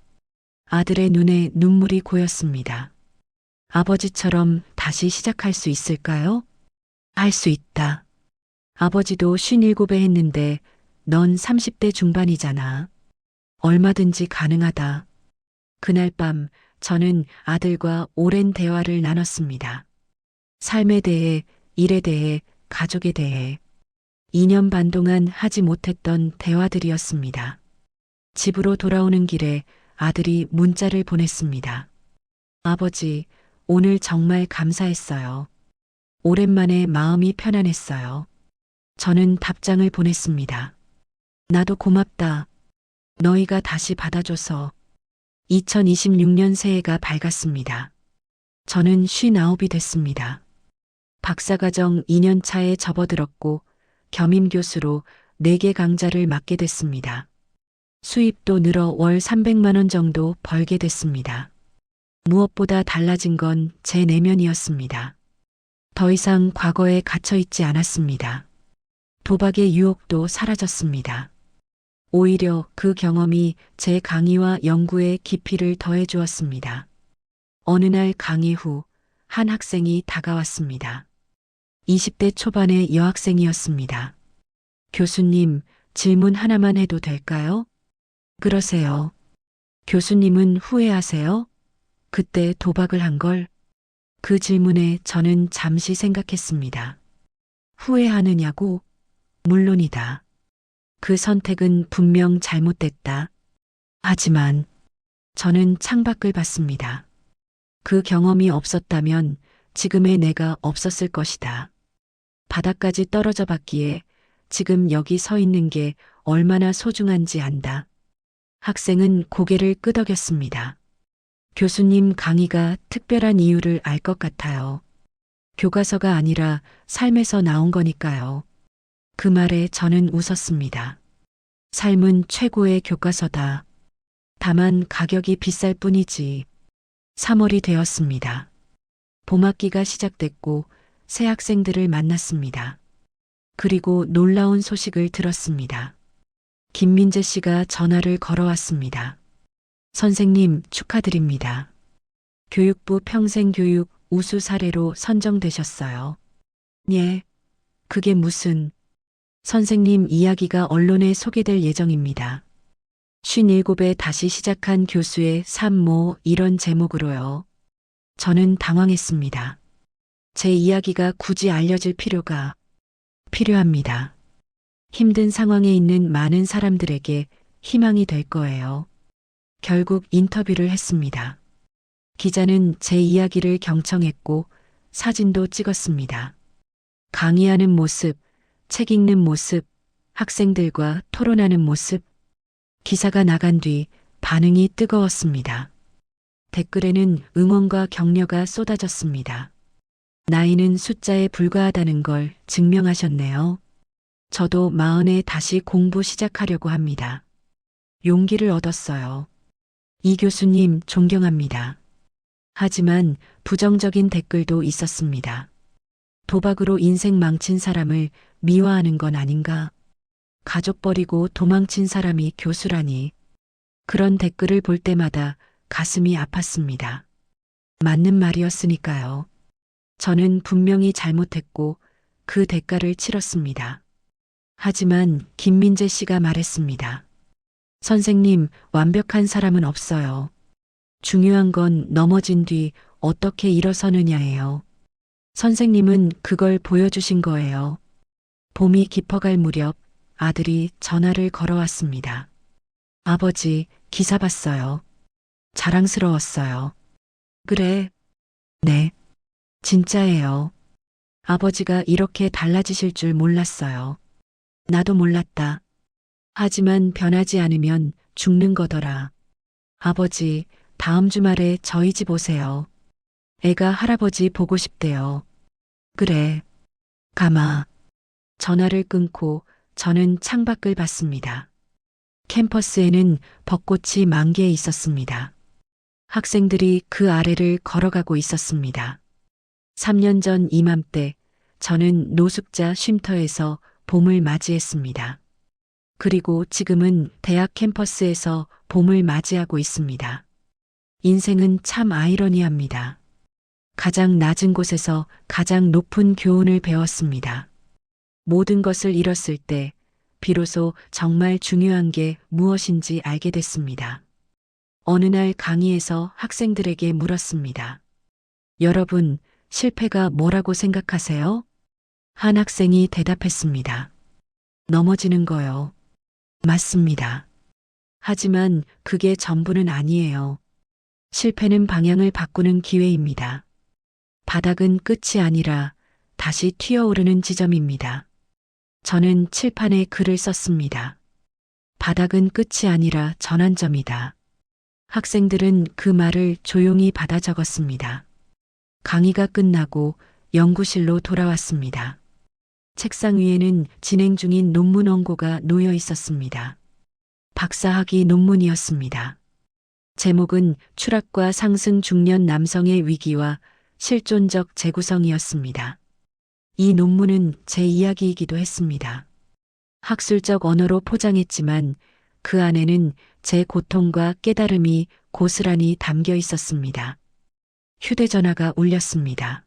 아들의 눈에 눈물이 고였습니다. 아버지처럼 다시 시작할 수 있을까요? 할 수 있다. 아버지도 57에 했는데 넌 30대 중반이잖아. 얼마든지 가능하다. 그날 밤 저는 아들과 오랜 대화를 나눴습니다. 삶에 대해, 일에 대해, 가족에 대해 2년 반 동안 하지 못했던 대화들이었습니다. 집으로 돌아오는 길에 아들이 문자를 보냈습니다. 아버지, 오늘 정말 감사했어요. 오랜만에 마음이 편안했어요. 저는 답장을 보냈습니다. 나도 고맙다. 너희가 다시 받아줘서. 2026년 새해가 밝았습니다. 저는 59이 됐습니다. 박사과정 2년 차에 접어들었고 겸임 교수로 4개 강좌를 맡게 됐습니다. 수입도 늘어 월 300만 원 정도 벌게 됐습니다. 무엇보다 달라진 건 제 내면이었습니다. 더 이상 과거에 갇혀 있지 않았습니다. 도박의 유혹도 사라졌습니다. 오히려 그 경험이 제 강의와 연구에 깊이를 더해 주었습니다. 어느 날 강의 후 한 학생이 다가왔습니다. 20대 초반의 여학생이었습니다. 교수님, 질문 하나만 해도 될까요? 그러세요. 교수님은 후회하세요? 그때 도박을 한 걸? 그 질문에 저는 잠시 생각했습니다. 후회하느냐고? 물론이다. 그 선택은 분명 잘못됐다. 하지만 저는 창밖을 봤습니다. 그 경험이 없었다면 지금의 내가 없었을 것이다. 바닥까지 떨어져 봤기에 지금 여기 서 있는 게 얼마나 소중한지 안다. 학생은 고개를 끄덕였습니다. 교수님 강의가 특별한 이유를 알 것 같아요. 교과서가 아니라 삶에서 나온 거니까요. 그 말에 저는 웃었습니다. 삶은 최고의 교과서다. 다만 가격이 비쌀 뿐이지. 3월이 되었습니다. 봄학기가 시작됐고 새 학생들을 만났습니다. 그리고 놀라운 소식을 들었습니다. 김민재 씨가 전화를 걸어왔습니다. 선생님 축하드립니다. 교육부 평생교육 우수 사례로 선정되셨어요. 예, 그게 무슨... 선생님 이야기가 언론에 소개될 예정입니다. 57에 다시 시작한 교수의 삶 이런 제목으로요. 저는 당황했습니다. 제 이야기가 굳이 알려질 필요가 필요합니다. 힘든 상황에 있는 많은 사람들에게 희망이 될 거예요. 결국 인터뷰를 했습니다. 기자는 제 이야기를 경청했고 사진도 찍었습니다. 강의하는 모습, 책 읽는 모습, 학생들과 토론하는 모습. 기사가 나간 뒤 반응이 뜨거웠습니다. 댓글에는 응원과 격려가 쏟아졌습니다. 나이는 숫자에 불과하다는 걸 증명하셨네요. 저도 40에 다시 공부 시작하려고 합니다. 용기를 얻었어요. 이 교수님 존경합니다. 하지만 부정적인 댓글도 있었습니다. 도박으로 인생 망친 사람을 미화하는 건 아닌가? 가족 버리고 도망친 사람이 교수라니. 그런 댓글을 볼 때마다 가슴이 아팠습니다. 맞는 말이었으니까요. 저는 분명히 잘못했고 그 대가를 치렀습니다. 하지만 김민재 씨가 말했습니다. 선생님, 완벽한 사람은 없어요. 중요한 건 넘어진 뒤 어떻게 일어서느냐예요. 선생님은 그걸 보여주신 거예요. 봄이 깊어갈 무렵 아들이 전화를 걸어왔습니다. 아버지, 기사 봤어요. 자랑스러웠어요. 그래? 네. 진짜예요. 아버지가 이렇게 달라지실 줄 몰랐어요. 나도 몰랐다. 하지만 변하지 않으면 죽는 거더라. 아버지, 다음 주말에 저희 집 오세요. 애가 할아버지 보고 싶대요. 그래. 가마. 전화를 끊고 저는 창밖을 봤습니다. 캠퍼스에는 벚꽃이 만개해 있었습니다. 학생들이 그 아래를 걸어가고 있었습니다. 3년 전 이맘때 저는 노숙자 쉼터에서 봄을 맞이했습니다. 그리고 지금은 대학 캠퍼스에서 봄을 맞이하고 있습니다. 인생은 참 아이러니합니다. 가장 낮은 곳에서 가장 높은 교훈을 배웠습니다. 모든 것을 잃었을 때 비로소 정말 중요한 게 무엇인지 알게 됐습니다. 어느 날 강의에서 학생들에게 물었습니다. 여러분, 실패가 뭐라고 생각하세요? 한 학생이 대답했습니다. 넘어지는 거요. 맞습니다. 하지만 그게 전부는 아니에요. 실패는 방향을 바꾸는 기회입니다. 바닥은 끝이 아니라 다시 튀어오르는 지점입니다. 저는 칠판에 글을 썼습니다. 바닥은 끝이 아니라 전환점이다. 학생들은 그 말을 조용히 받아 적었습니다. 강의가 끝나고 연구실로 돌아왔습니다. 책상 위에는 진행 중인 논문 원고가 놓여 있었습니다. 박사학위 논문이었습니다. 제목은 추락과 상승 중년 남성의 위기와 실존적 재구성이었습니다. 이 논문은 제 이야기이기도 했습니다. 학술적 언어로 포장했지만 그 안에는 제 고통과 깨달음이 고스란히 담겨 있었습니다. 휴대전화가 울렸습니다.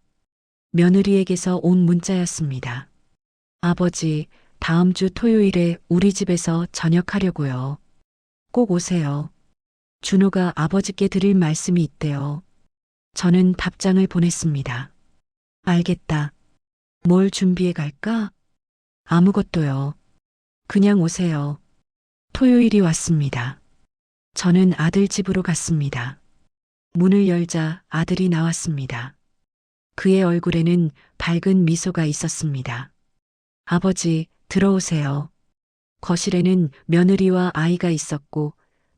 며느리에게서 온 문자였습니다. 아버지, 다음 주 토요일에 우리 집에서 저녁하려고요. 꼭 오세요. 준호가 아버지께 드릴 말씀이 있대요. 저는 답장을 보냈습니다. 알겠다. 뭘 준비해 갈까? 아무것도요. 그냥 오세요. 토요일이 왔습니다. 저는 아들 집으로 갔습니다. 문을 열자 아들이 나왔습니다. 그의 얼굴에는 밝은 미소가 있었습니다. 아버지, 들어오세요. 거실에는 며느리와 아이가 있었고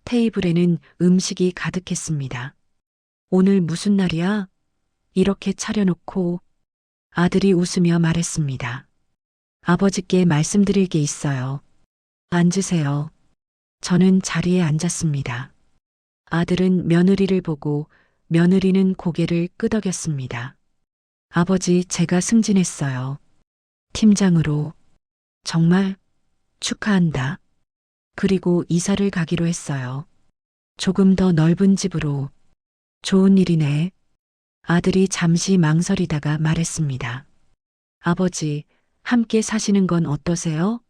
테이블에는 음식이 가득했습니다. 오늘 무슨 날이야? 이렇게 차려놓고. 아들이 웃으며 말했습니다. 아버지께 말씀드릴 게 있어요. 앉으세요. 저는 자리에 앉았습니다. 아들은 며느리를 보고 며느리는 고개를 끄덕였습니다. 아버지, 제가 승진했어요. 팀장으로. 정말? 축하한다. 그리고 이사를 가기로 했어요. 조금 더 넓은 집으로. 좋은 일이네. 아들이 잠시 망설이다가 말했습니다. 아버지, 함께 사시는 건 어떠세요?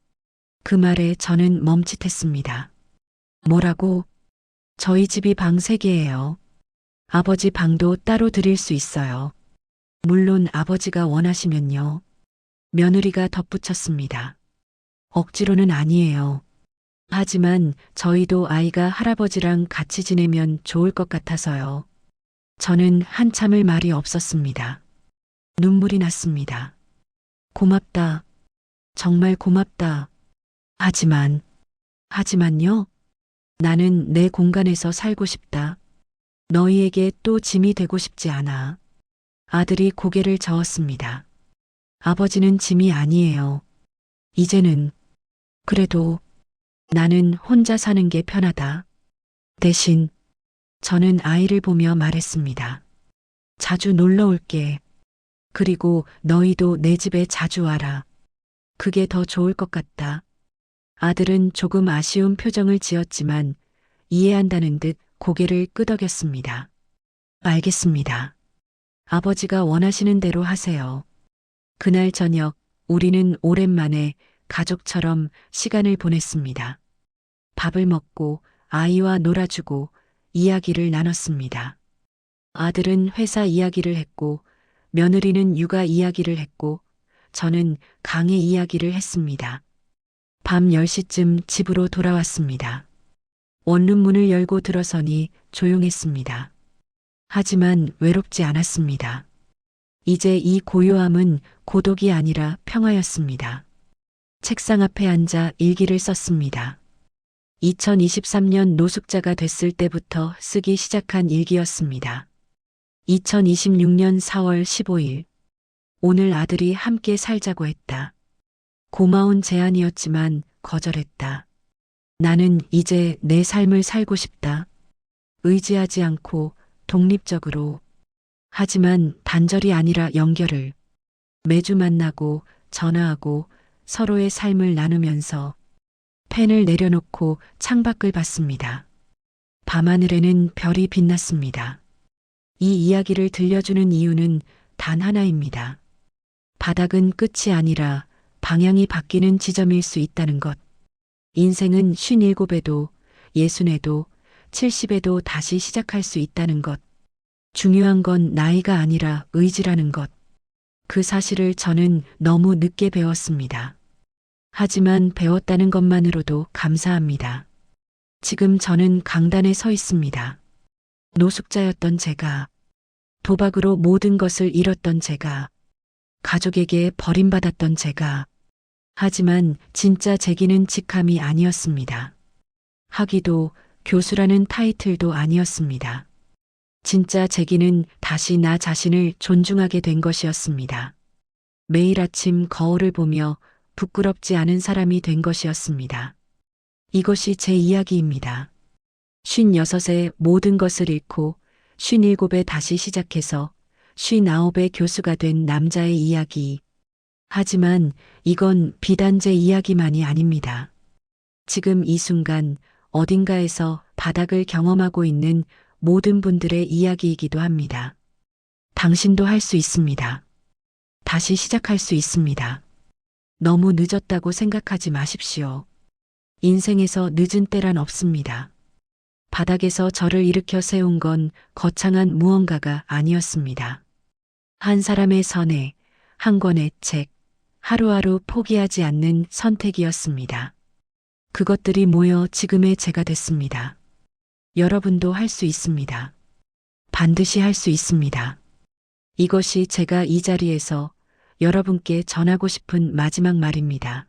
그 말에 저는 멈칫했습니다. 뭐라고? 저희 집이 방 3개예요. 아버지 방도 따로 드릴 수 있어요. 물론 아버지가 원하시면요. 며느리가 덧붙였습니다. 억지로는 아니에요. 하지만 저희도 아이가 할아버지랑 같이 지내면 좋을 것 같아서요. 저는 한참을 말이 없었습니다. 눈물이 났습니다. 고맙다. 정말 고맙다. 하지만요? 나는 내 공간에서 살고 싶다. 너희에게 또 짐이 되고 싶지 않아. 아들이 고개를 저었습니다. 아버지는 짐이 아니에요. 이제는. 그래도 나는 혼자 사는 게 편하다. 대신 저는 아이를 보며 말했습니다. 자주 놀러 올게. 그리고 너희도 내 집에 자주 와라. 그게 더 좋을 것 같다. 아들은 조금 아쉬운 표정을 지었지만 이해한다는 듯 고개를 끄덕였습니다. 알겠습니다. 아버지가 원하시는 대로 하세요. 그날 저녁 우리는 오랜만에 가족처럼 시간을 보냈습니다. 밥을 먹고 아이와 놀아주고 이야기를 나눴습니다. 아들은 회사 이야기를 했고 며느리는 육아 이야기를 했고 저는 강의 이야기를 했습니다. 밤 10시쯤 집으로 돌아왔습니다. 원룸문을 열고 들어서니 조용했습니다. 하지만 외롭지 않았습니다. 이제 이 고요함은 고독이 아니라 평화였습니다. 책상 앞에 앉아 일기를 썼습니다. 2023년 노숙자가 됐을 때부터 쓰기 시작한 일기였습니다. 2026년 4월 15일. 오늘 아들이 함께 살자고 했다. 고마운 제안이었지만 거절했다. 나는 이제 내 삶을 살고 싶다. 의지하지 않고 독립적으로. 하지만 단절이 아니라 연결을. 매주 만나고 전화하고 서로의 삶을 나누면서 펜을 내려놓고 창밖을 봤습니다. 밤하늘에는 별이 빛났습니다. 이 이야기를 들려주는 이유는 단 하나입니다. 바닥은 끝이 아니라 방향이 바뀌는 지점일 수 있다는 것. 인생은 57에도, 60에도, 70에도 다시 시작할 수 있다는 것. 중요한 건 나이가 아니라 의지라는 것. 그 사실을 저는 너무 늦게 배웠습니다. 하지만 배웠다는 것만으로도 감사합니다. 지금 저는 강단에 서 있습니다. 노숙자였던 제가, 도박으로 모든 것을 잃었던 제가, 가족에게 버림받았던 제가, 하지만 진짜 제기는 직함이 아니었습니다. 학위도 교수라는 타이틀도 아니었습니다. 진짜 제기는 다시 나 자신을 존중하게 된 것이었습니다. 매일 아침 거울을 보며 부끄럽지 않은 사람이 된 것이었습니다. 이것이 제 이야기입니다. 56에 모든 것을 잃고 57에 다시 시작해서 59의 교수가 된 남자의 이야기. 하지만 이건 비단 제 이야기만이 아닙니다. 지금 이 순간 어딘가에서 바닥을 경험하고 있는 모든 분들의 이야기이기도 합니다. 당신도 할 수 있습니다. 다시 시작할 수 있습니다. 너무 늦었다고 생각하지 마십시오. 인생에서 늦은 때란 없습니다. 바닥에서 저를 일으켜 세운 건 거창한 무언가가 아니었습니다. 한 사람의 선해, 한 권의 책, 하루하루 포기하지 않는 선택이었습니다. 그것들이 모여 지금의 제가 됐습니다. 여러분도 할 수 있습니다. 반드시 할 수 있습니다. 이것이 제가 이 자리에서 여러분께 전하고 싶은 마지막 말입니다.